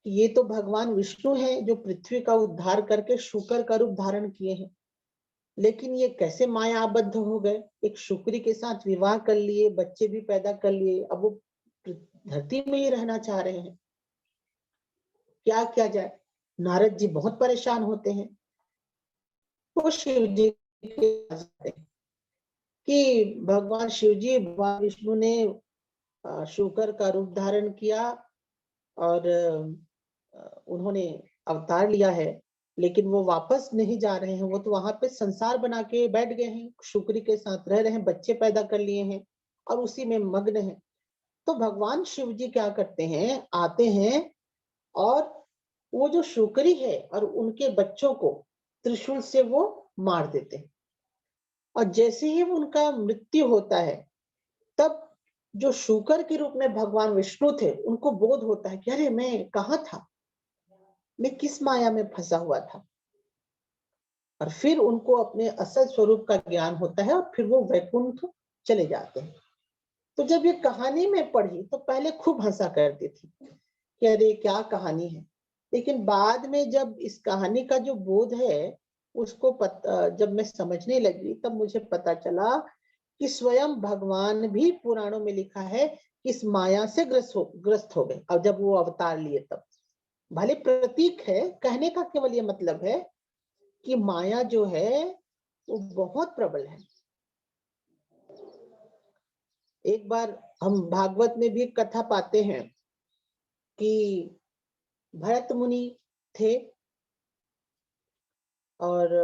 ये तो भगवान विष्णु हैं जो पृथ्वी का उद्धार करके शुकर का रूप धारण किए हैं, लेकिन ये कैसे माया आबद्ध हो गए, एक शुक्री के साथ विवाह कर लिए, बच्चे भी पैदा कर लिए, अब वो धरती में ही रहना चाह रहे हैं, क्या किया जाए। नारद जी बहुत परेशान होते हैं। वो शिव जी के पास जाते हैं कि भगवान शिव जी, भगवान विष्णु ने शुकर का रूप धारण किया और उन्होंने अवतार लिया है, लेकिन वो वापस नहीं जा रहे हैं। वो तो वहां पे संसार बना के बैठ गए हैं, शुक्री के साथ रह रहे हैं, बच्चे पैदा कर लिए हैं और उसी में मग्न हैं। तो भगवान शिव जी क्या करते हैं, आते हैं और वो जो शुक्री है और उनके बच्चों को त्रिशूल से वो मार देते हैं। और जैसे ही उनका मृत्यु होता है तब जो शुकर के रूप में भगवान विष्णु थे, उनको बोध होता है कि अरे मैं कहाँ था, मैं किस माया में फंसा हुआ था। और फिर उनको अपने असल स्वरूप का ज्ञान होता है और फिर वो वैकुंठ चले जाते हैं। तो जब ये कहानी में पढ़ी तो पहले खूब हंसा करती थी कि अरे क्या कहानी है, लेकिन बाद में जब इस कहानी का जो बोध है उसको जब मैं समझने लगी तब मुझे पता चला कि स्वयं भगवान भी पुराणों में लिखा है कि इस माया से ग्रस्त हो गए। और जब वो अवतार लिए तब, भले प्रतीक है, कहने का केवल ये मतलब है कि माया जो है वो बहुत प्रबल है। एक बार हम भागवत में भी कथा पाते हैं कि भरत मुनि थे और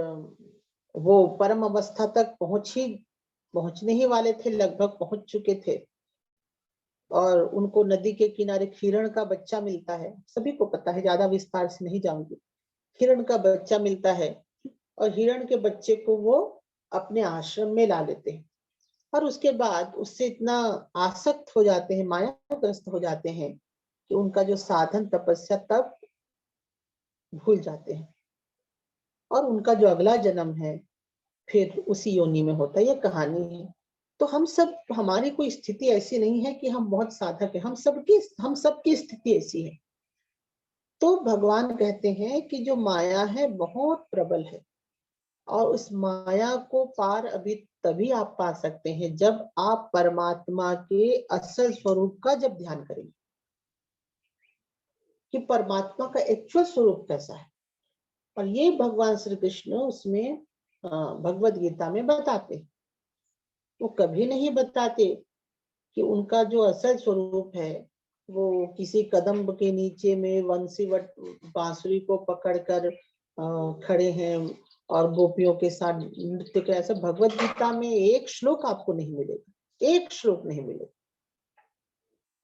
वो परम अवस्था तक पहुंचने ही वाले थे, लगभग पहुंच चुके थे। और उनको नदी के किनारे हिरण का बच्चा मिलता है, सभी को पता है, ज्यादा विस्तार से नहीं जाऊंगी। हिरण का बच्चा मिलता है और हिरण के बच्चे को वो अपने आश्रम में ला लेते हैं और उसके बाद उससे इतना आसक्त हो जाते हैं, मायाग्रस्त हो जाते हैं कि उनका जो साधन तपस्या तब भूल जाते हैं और उनका जो अगला जन्म है फिर उसी योनि में होता है। ये कहानी है। तो हम सब, हमारी कोई स्थिति ऐसी नहीं है कि हम बहुत साधक है, हम सबकी स्थिति ऐसी है। तो भगवान कहते हैं कि जो माया है बहुत प्रबल है और उस माया को पार अभी तभी आप पा सकते हैं जब आप परमात्मा के असल स्वरूप का जब ध्यान करेंगे कि परमात्मा का एक्चुअल स्वरूप कैसा है। और ये भगवान श्री कृष्ण उसमें भगवत गीता में बताते। वो कभी नहीं बताते कि उनका जो असल स्वरूप है वो किसी कदम्ब के नीचे में वंशीवट बांसुरी को पकड़कर खड़े हैं और गोपियों के साथ नृत्य कर। ऐसा भगवत गीता में एक श्लोक आपको नहीं मिलेगा, एक श्लोक नहीं मिलेगा।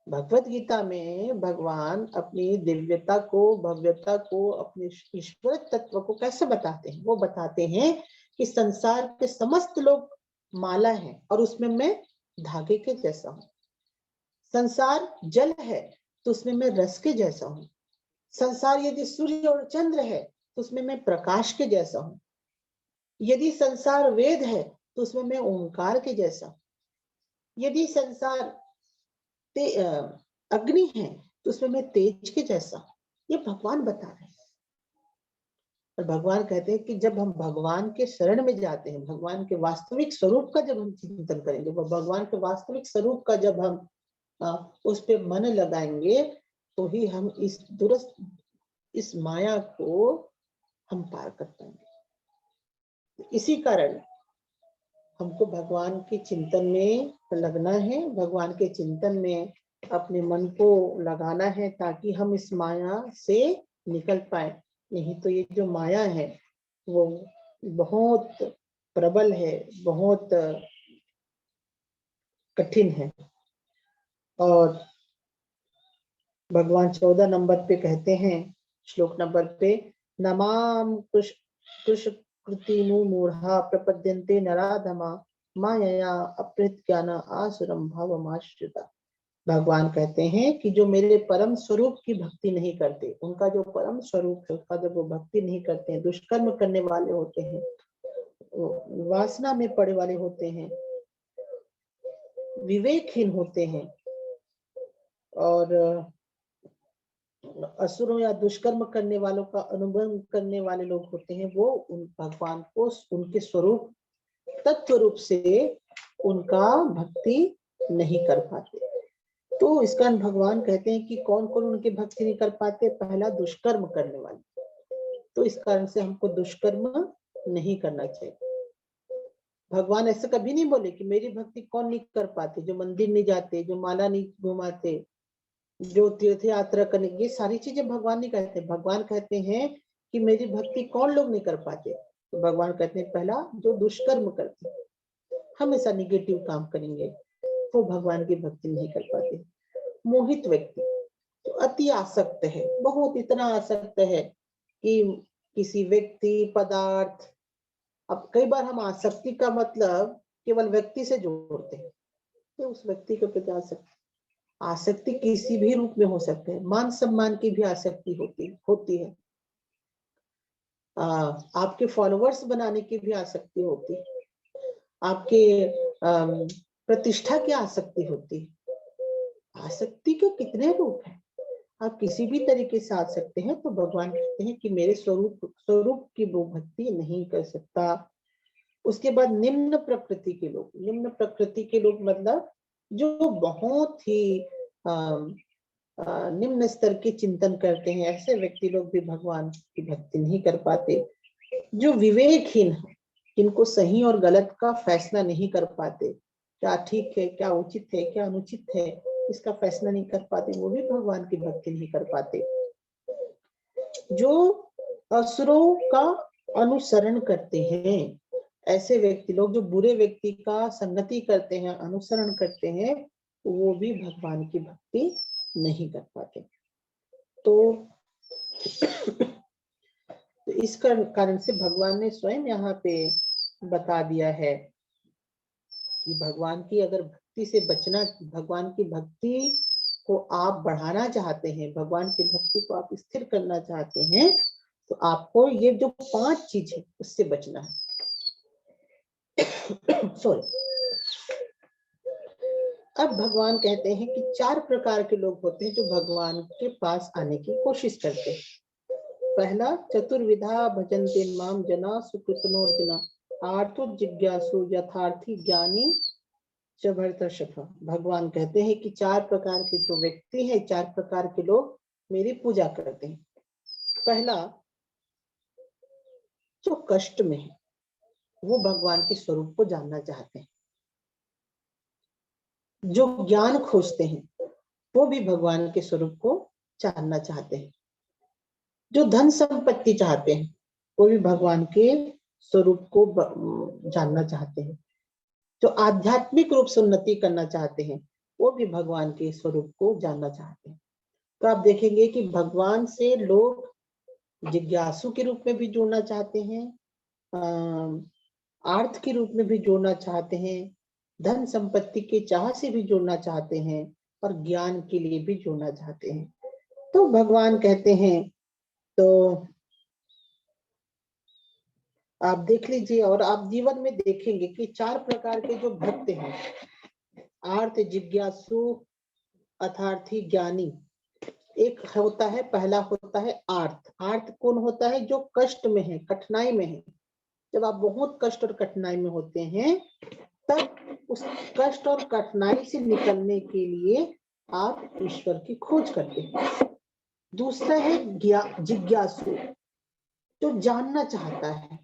भगवत गीता में भगवान अपनी दिव्यता को, भव्यता को, अपने ईश्वर तत्व को कैसे बताते हैं। वो बताते हैं कि संसार के समस्त लोग माला है और उसमें मैं धागे के जैसा हूं। संसार जल है तो उसमें मैं रस के जैसा हूं। संसार यदि सूर्य और चंद्र है तो उसमें मैं प्रकाश के जैसा हूं। यदि संसार वेद है तो उसमें मैं ओंकार के जैसा हूं। यदि संसार अग्नि है तो उसमें मैं तेज के जैसा हूं। ये भगवान बता रहे हैं। और भगवान कहते हैं कि जब हम भगवान के शरण में जाते हैं, भगवान के वास्तविक स्वरूप का जब हम चिंतन करेंगे, भगवान के वास्तविक स्वरूप का जब हम उस पे मन लगाएंगे तो ही हम इस दुरस्त, इस माया को हम पार कर पाएंगे। इसी कारण हमको भगवान के चिंतन में लगना है, भगवान के चिंतन में अपने मन को लगाना है ताकि हम इस माया से निकल पाए। नहीं तो ये जो माया है वो बहुत प्रबल है, बहुत कठिन है। और भगवान 14 नंबर पे कहते हैं, श्लोक नंबर पे, नमाम कृष्कृतिनु मूढ़ा प्रपद्यन्ते नराधमा मायया अपहृत ज्ञान आसुरम भावमाश्रिता। भगवान कहते हैं कि जो मेरे परम स्वरूप की भक्ति नहीं करते, उनका जो परम स्वरूप है उसका जब वो भक्ति नहीं करते हैं, दुष्कर्म करने वाले होते हैं, वासना में पड़े वाले होते हैं, विवेकहीन होते हैं और असुरों या दुष्कर्म करने वालों का अनुभव करने वाले लोग होते हैं, वो उन भगवान को उनके स्वरूप तत्व रूप से उनका भक्ति नहीं कर पाते। तो इसका भगवान कहते हैं कि कौन कौन उनकी भक्ति नहीं कर पाते। पहला, दुष्कर्म करने वाले। तो इस कारण से हमको दुष्कर्म नहीं करना चाहिए। भगवान ऐसे कभी नहीं बोले कि मेरी भक्ति कौन नहीं कर पाते, जो मंदिर नहीं जाते, जो माला नहीं घुमाते, जो तीर्थ यात्रा करने, ये सारी चीजें भगवान नहीं कहते। भगवान कहते हैं कि मेरी भक्ति कौन लोग नहीं कर पाते। तो भगवान कहते हैं पहला, जो दुष्कर्म करते, हमेशा निगेटिव काम करेंगे, वो भगवान की भक्ति नहीं कर पाते। मोहित व्यक्ति, तो अति आसक्त है, बहुत इतना आसक्त है कि किसी व्यक्ति, पदार्थ, अब कई बार हम आसक्ति का मतलब केवल व्यक्ति से जोड़ते हैं, तो उस व्यक्ति के प्रति आसक्ति, आसक्ति किसी भी रूप में हो सकते हैं। मान सम्मान की भी आसक्ति होती है। आपके फॉलोअर्स बनाने की भी आसक्ति होती है, आपके प्रतिष्ठा की आसक्ति होती है। आसक्ति के कितने रूप हैं, आप किसी भी तरीके से आ सकते हैं। तो भगवान कहते हैं कि मेरे स्वरूप की वो भक्ति नहीं कर सकता। उसके बाद निम्न प्रकृति के लोग, निम्न प्रकृति के लोग मतलब जो बहुत ही निम्न स्तर के चिंतन करते हैं, ऐसे व्यक्ति लोग भी भगवान की भक्ति नहीं कर पाते। जो विवेकहीन है, जिनको सही और गलत का फैसला नहीं कर पाते, क्या ठीक है, क्या उचित है, क्या अनुचित है, इसका फैसला नहीं कर पाते, वो भी भगवान की भक्ति नहीं कर पाते। जो असुरों का अनुसरण करते हैं, ऐसे व्यक्ति लोग जो बुरे व्यक्ति का संगति करते हैं, अनुसरण करते हैं, वो भी भगवान की भक्ति नहीं कर पाते। तो इस कारण से भगवान ने स्वयं यहाँ पे बता दिया है कि भगवान की अगर भक्ति से बचना, भगवान की भक्ति को आप बढ़ाना चाहते हैं, भगवान की भक्ति को आप स्थिर करना चाहते हैं, तो आपको ये जो 5 चीज है उससे बचना है। सॉरी। अब भगवान कहते हैं कि 4 प्रकार के लोग होते हैं जो भगवान के पास आने की कोशिश करते हैं। पहला, चतुर्विधा भजन्ते माम जना सुकृतनोर्जुना आर्तो जिज्ञासु यथार्थी ज्ञानी च भरतर्षभ। भगवान कहते हैं कि 4 प्रकार के जो व्यक्ति हैं, 4 प्रकार के लोग मेरी पूजा करते हैं। पहला, जो कष्ट में है वो भगवान के स्वरूप को जानना चाहते हैं। जो ज्ञान खोजते हैं वो भी भगवान के स्वरूप को जानना चाहते हैं। जो धन संपत्ति चाहते हैं वो भी भगवान के स्वरूप को जानना चाहते हैं। जो आध्यात्मिक रूप से उन्नति करना चाहते हैं वो भी भगवान के स्वरूप को जानना चाहते हैं। तो आप देखेंगे कि भगवान से लोग जिज्ञासु के रूप में भी जुड़ना चाहते हैं, अर्थ के रूप में भी जुड़ना चाहते हैं, धन संपत्ति के चाह से भी जुड़ना चाहते हैं और ज्ञान के लिए भी जुड़ना चाहते हैं। तो भगवान कहते हैं, तो आप देख लीजिए और आप जीवन में देखेंगे कि 4 प्रकार के जो भक्त हैं, आर्त, जिज्ञासु, अर्थार्थी, ज्ञानी। एक होता है, पहला होता है आर्त। आर्त कौन होता है? जो कष्ट में है, कठिनाई में है। जब आप बहुत कष्ट और कठिनाई में होते हैं तब उस कष्ट और कठिनाई से निकलने के लिए आप ईश्वर की खोज करते हैं। दूसरा है जिज्ञासु, जो जानना चाहता है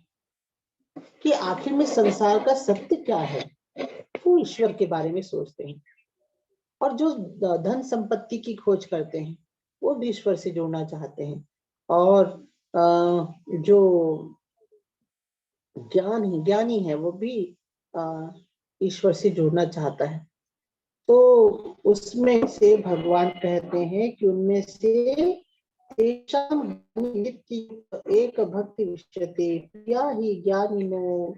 कि आखिर में संसार का सत्य क्या है, वो ईश्वर के बारे में सोचते हैं। और जो धन संपत्ति की खोज करते हैं वो भी ईश्वर से जुड़ना चाहते हैं। और जो ज्ञानी है वो भी ईश्वर से जुड़ना चाहता है। तो उसमें से भगवान कहते हैं कि उनमें से एक भक्ति विष्यते प्रिया ही ज्ञानिनो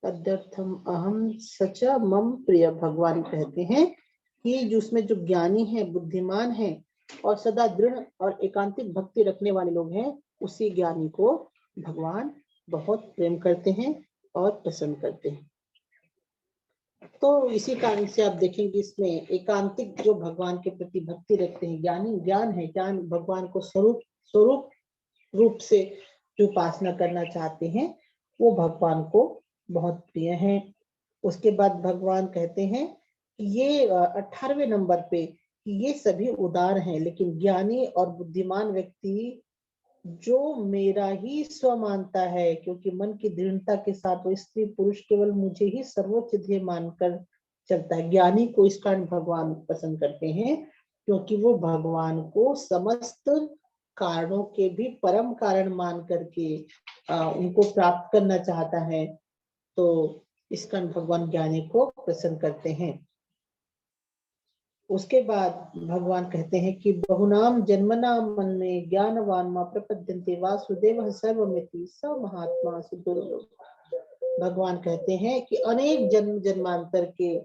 तदर्थम अहम सच मम प्रिय। भगवान कहते हैं कि जिसमें जो ज्ञानी है, बुद्धिमान है और सदा दृढ़ और एकांतिक भक्ति रखने वाले लोग हैं, उसी ज्ञानी को भगवान बहुत प्रेम करते हैं और पसंद करते हैं। तो इसी कारण से आप देखेंगे इसमें एकांतिक जो भगवान के प्रति भक्ति रखते हैं, ज्ञान है, ज्ञान भगवान को स्वरूप रूप से जो उपासना करना चाहते हैं वो भगवान को बहुत प्रिय है। उसके बाद भगवान कहते हैं कि ये 18वें नंबर पे ये सभी उदार हैं, लेकिन ज्ञानी और बुद्धिमान व्यक्ति जो मेरा ही स्व मानता है, क्योंकि मन की दृढ़ता के साथ वो स्त्री पुरुष केवल मुझे ही सर्वोच्च ध्येय मानकर चलता है। ज्ञानी को इस कारण भगवान पसंद करते हैं क्योंकि वो भगवान को समस्त कारणों के भी परम कारण मान करके उनको प्राप्त करना चाहता है। तो इस कारण भगवान ज्ञानी को पसंद करते हैं। उसके बाद भगवान कहते हैं कि बहुनाम जन्मनाम मन में ज्ञानवान मा प्रपद्यन्ते वासुदेव सर्वमिति स महात्मा सुदुर्लभ। भगवान कहते हैं कि अनेक जन्म जन्मांतर के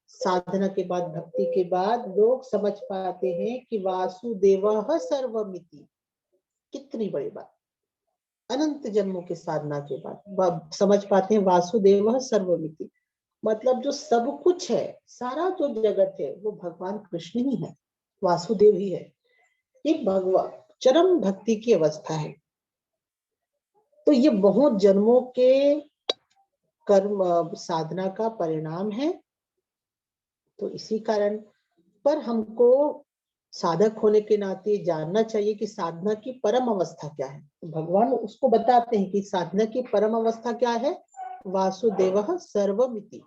साधना के बाद, भक्ति के बाद लोग समझ पाते हैं कि वासुदेव सर्वमिति। कितनी बड़ी बात! अनंत जन्मों के साधना के बाद समझ पाते हैं वासुदेव सर्वमिति, मतलब जो सब कुछ है, सारा जो जगत है वो भगवान कृष्ण ही है, वासुदेव ही है। ये भगवान चरम भक्ति की अवस्था है। तो ये बहुत जन्मों के कर्म साधना का परिणाम है। तो इसी कारण पर हमको साधक होने के नाते जानना चाहिए कि साधना की परम अवस्था क्या है। तो भगवान उसको बताते हैं कि साधना की परम अवस्था क्या है? वासुदेव सर्वमिति।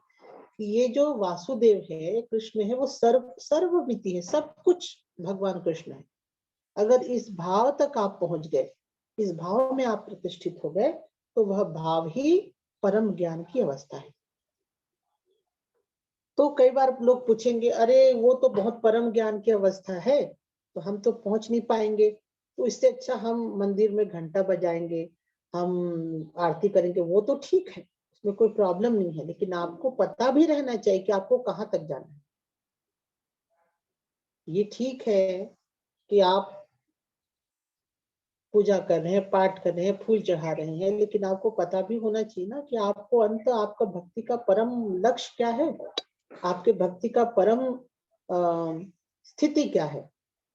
ये जो वासुदेव है, कृष्ण है, वो सर्वमिति है, सब कुछ भगवान कृष्ण है। अगर इस भाव तक आप पहुंच गए, इस भाव में आप प्रतिष्ठित हो गए, तो वह भाव ही परम ज्ञान की अवस्था है। तो कई बार लोग पूछेंगे, अरे वो तो बहुत परम ज्ञान की अवस्था है, तो हम तो पहुंच नहीं पाएंगे, तो इससे अच्छा हम मंदिर में घंटा बजाएंगे, हम आरती करेंगे, वो तो ठीक है, उसमें कोई प्रॉब्लम नहीं है, लेकिन आपको पता भी रहना चाहिए कि आपको कहाँ तक जाना है। ये ठीक है कि आप पूजा कर रहे हैं, पाठ कर रहे हैं, फूल चढ़ा रहे हैं, लेकिन आपको पता भी होना चाहिए ना कि आपको अंत आपका भक्ति का परम लक्ष्य क्या है, आपके भक्ति का परम स्थिति क्या है।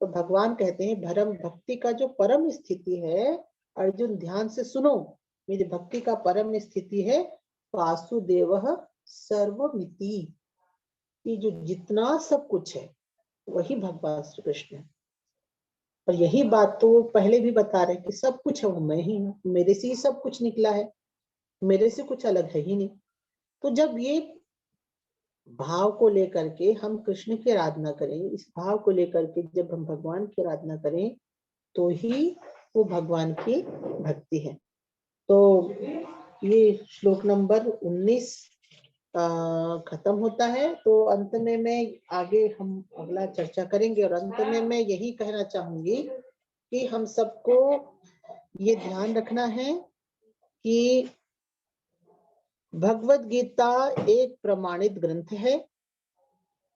तो भगवान कहते हैं भरम भक्ति का जो परम स्थिति है, अर्जुन ध्यान से सुनो, मेरी भक्ति का परम स्थिति है वासुदेव सर्वमिति, ये जो जितना सब कुछ है वही भगवान श्री कृष्ण है। और यही बात तो पहले भी बता रहे कि सब कुछ है वो मैं ही हूँ, मेरे से ही सब कुछ निकला है, मेरे से कुछ अलग है ही नहीं। तो जब ये भाव को लेकर के हम कृष्ण की आराधना करें, इस भाव को लेकर के जब हम भगवान की आराधना करें, तो ही वो भगवान की भक्ति है। तो ये श्लोक नंबर 19 खत्म होता है। तो अंत में मैं आगे हम अगला चर्चा करेंगे, और अंत में मैं यही कहना चाहूंगी कि हम सबको ये ध्यान रखना है कि भगवत गीता एक प्रमाणित ग्रंथ है।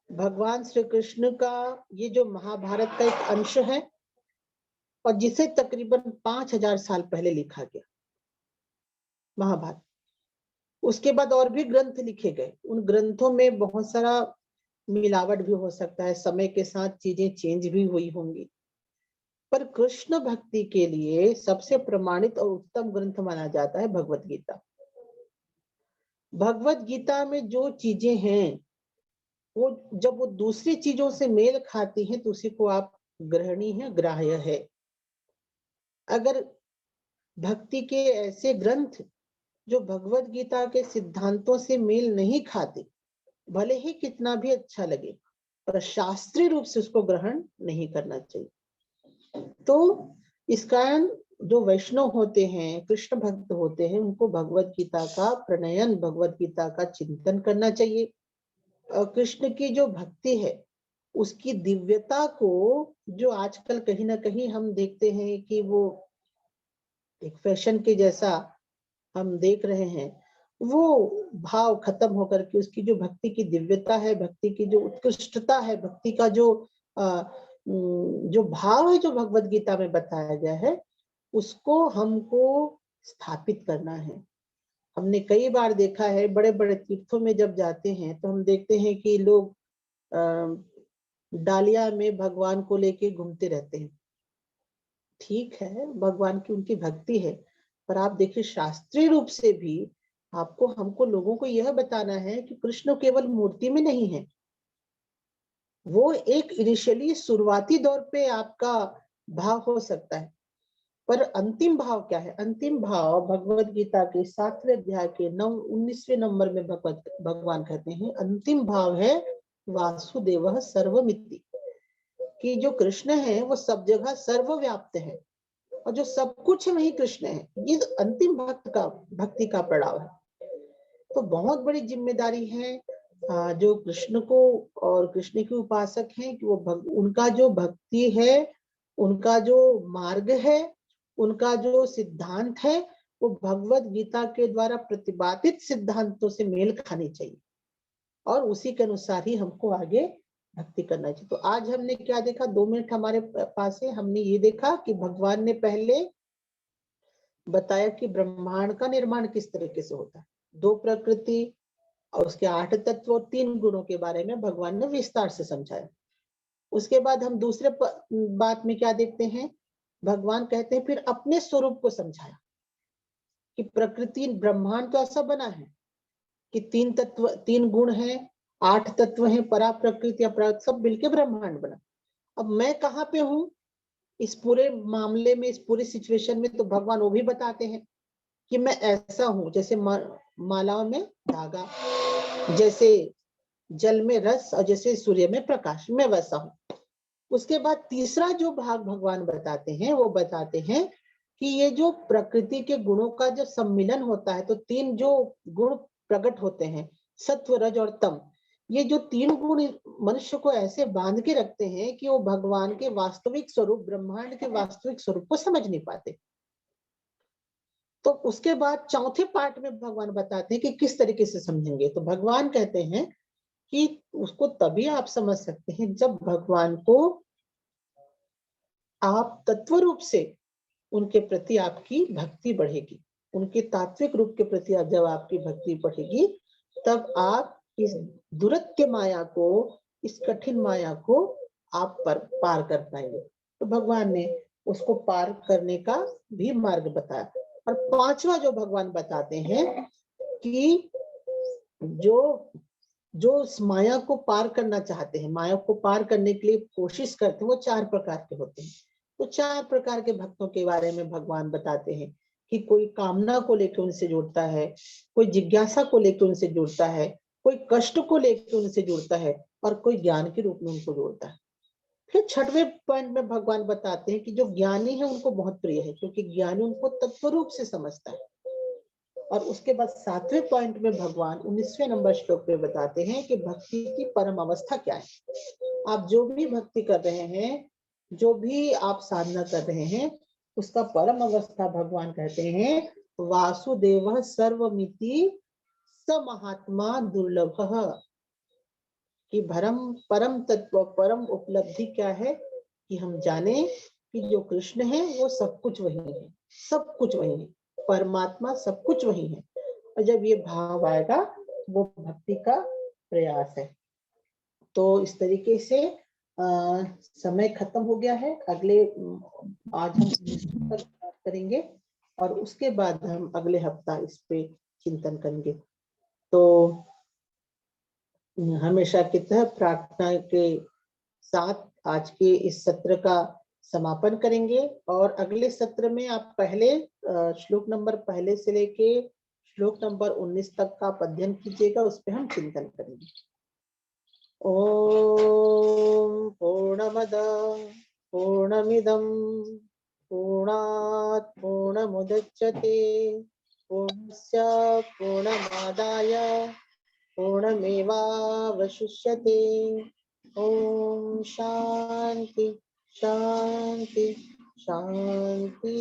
भगवान श्री कृष्ण का ये जो महाभारत का एक अंश है, और जिसे तकरीबन 5000 साल पहले लिखा गया महाभारत। उसके बाद और भी ग्रंथ लिखे गए, उन ग्रंथों में बहुत सारा मिलावट भी हो सकता है, समय के साथ चीजें चेंज भी हुई होंगी, पर कृष्ण भक्ति के लिए सबसे प्रमाणित और उत्तम ग्रंथ माना जाता है भगवत गीता। भगवत गीता में जो चीजें हैं वो जब वो दूसरी चीजों से मेल खाती हैं तो उसी को आप ग्रहणीय है, ग्राह्य है। अगर भक्ति के ऐसे ग्रंथ जो भगवत गीता के सिद्धांतों से मेल नहीं खाते, भले ही कितना भी अच्छा लगे, पर शास्त्रीय रूप से उसको ग्रहण नहीं करना चाहिए। तो इस कारण जो वैष्णव होते हैं, कृष्ण भक्त होते हैं, उनको भगवत गीता का प्रणयन, भगवत गीता का चिंतन करना चाहिए। कृष्ण की जो भक्ति है उसकी दिव्यता को, जो आजकल कहीं ना कहीं हम देखते हैं कि वो एक फैशन के जैसा हम देख रहे हैं, वो भाव खत्म होकर के उसकी जो भक्ति की दिव्यता है, भक्ति की जो उत्कृष्टता है, भक्ति का जो भाव है जो भगवत गीता में बताया गया है, उसको हमको स्थापित करना है। हमने कई बार देखा है, बड़े बड़े तीर्थों में जब जाते हैं तो हम देखते हैं कि लोग डालिया में भगवान को लेके घूमते रहते हैं। ठीक है, भगवान की उनकी भक्ति है, पर आप देखिए शास्त्रीय रूप से भी आपको हमको लोगों को यह बताना है कि कृष्ण केवल मूर्ति में नहीं है। वो एक इनिशियली शुरुआती दौर पे आपका भाव हो सकता है, पर अंतिम भाव क्या है? अंतिम भाव भगवत गीता के 7वें अध्याय के 19वें नंबर में भगवान कहते हैं, अंतिम भाव है वासुदेव सर्वमिति, कि जो कृष्ण है वो सब जगह सर्वव्याप्त है, और जो सब कुछ है वही कृष्ण है। ये अंतिम भक्ति का पड़ाव है। तो बहुत बड़ी जिम्मेदारी है जो कृष्ण को और कृष्ण के उपासक हैं कि वो उनका जो भक्ति है, उनका जो मार्ग है, उनका जो सिद्धांत है, वो भगवत गीता के द्वारा प्रतिपादित सिद्धांतों से मेल खानी चाहिए, और उसी के अनुसार ही हमको आगे भक्ति करना चाहिए। तो आज हमने क्या देखा, 2 मिनट हमारे पास है, हमने ये देखा कि भगवान ने पहले बताया कि ब्रह्मांड का निर्माण किस तरीके से होता है, 2 प्रकृति और उसके 8 तत्व और 3 गुणों के बारे में भगवान ने विस्तार से समझाया। उसके बाद हम दूसरे बात में क्या देखते हैं, भगवान कहते हैं फिर अपने स्वरूप को समझाया कि प्रकृति ब्रह्मांड तो ऐसा बना है कि 3 तत्व 3 गुण हैं, 8 तत्व हैं, परा प्रकृति अपरा सब मिलके ब्रह्मांड बना। अब मैं कहाँ पे हूँ इस पूरे मामले में, इस पूरे सिचुएशन में? तो भगवान वो भी बताते हैं कि मैं ऐसा हूँ, जैसे मालाओं में धागा, जैसे जल में रस, और जैसे सूर्य में प्रकाश, मैं वैसा हूँ। उसके बाद तीसरा जो भाग भगवान बताते हैं, वो बताते हैं कि ये जो प्रकृति के गुणों का जो सम्मिलन होता है, तो 3 जो गुण प्रकट होते हैं, सत्व रज और तम, ये जो 3 गुण मनुष्य को ऐसे बांध के रखते हैं कि वो भगवान के वास्तविक स्वरूप, ब्रह्मांड के वास्तविक स्वरूप को समझ नहीं पाते। तो उसके बाद चौथे पार्ट में भगवान बताते हैं कि किस तरीके से समझेंगे। तो भगवान कहते हैं कि उसको तभी आप समझ सकते हैं जब भगवान को आप तत्व रूप से उनके प्रति आपकी भक्ति बढ़ेगी, उनके तात्विक रूप के प्रति जब आपकी भक्ति बढ़ेगी, तब आप इस दुरत्य माया को, इस कठिन माया को आप पार कर पाएंगे। तो भगवान ने उसको पार करने का भी मार्ग बताया। और पांचवा जो भगवान बताते हैं कि जो इस माया को पार करना चाहते हैं, माया को पार करने के लिए कोशिश करते हैं, वो 4 प्रकार के होते हैं। तो 4 प्रकार के भक्तों के बारे में भगवान बताते हैं कि कोई कामना को लेकर उनसे जुड़ता है, कोई जिज्ञासा को लेकर उनसे जुड़ता है, कोई कष्ट को लेकर उनसे जुड़ता है, और कोई ज्ञान के रूप में उनको जोड़ता है। फिर 6वें पॉइंट में भगवान बताते हैं कि जो ज्ञानी है उनको बहुत प्रिय है, क्योंकि ज्ञानी उनको तत्व रूप से समझता है। और उसके बाद 7वें पॉइंट में भगवान 19वें नंबर श्लोक में बताते हैं कि भक्ति की परम अवस्था क्या है। आप जो भी भक्ति कर रहे हैं, जो भी आप साधना कर रहे हैं, उसका परम अवस्था भगवान कहते हैं वासुदेव सर्वमिति स महात्मा दुर्लभ। कि परम तत्व, परम उपलब्धि क्या है कि हम जाने कि जो कृष्ण है वो सब कुछ वही है, सब कुछ वही है, परमात्मा सब कुछ वही है। और जब ये भाव आएगा, वो भक्ति का प्रयास है। तो इस तरीके से समय खत्म हो गया है। आज हम पर बात करेंगे और उसके बाद हम अगले हफ्ता इस पे चिंतन करेंगे। तो हमेशा की तरह प्रार्थना के साथ आज के इस सत्र का समापन करेंगे, और अगले सत्र में आप पहले श्लोक नंबर पहले से लेके श्लोक नंबर 19 तक का अध्ययन कीजिएगा, उस पर हम चिंतन करेंगे। ओम पूर्णमद पूर्णमिदं पूर्णात् पूर्णमुदच्यते पूर्णस्य पूर्णमादाय पूर्णमेवावशिष्यते। ओम शांति शांति शांति।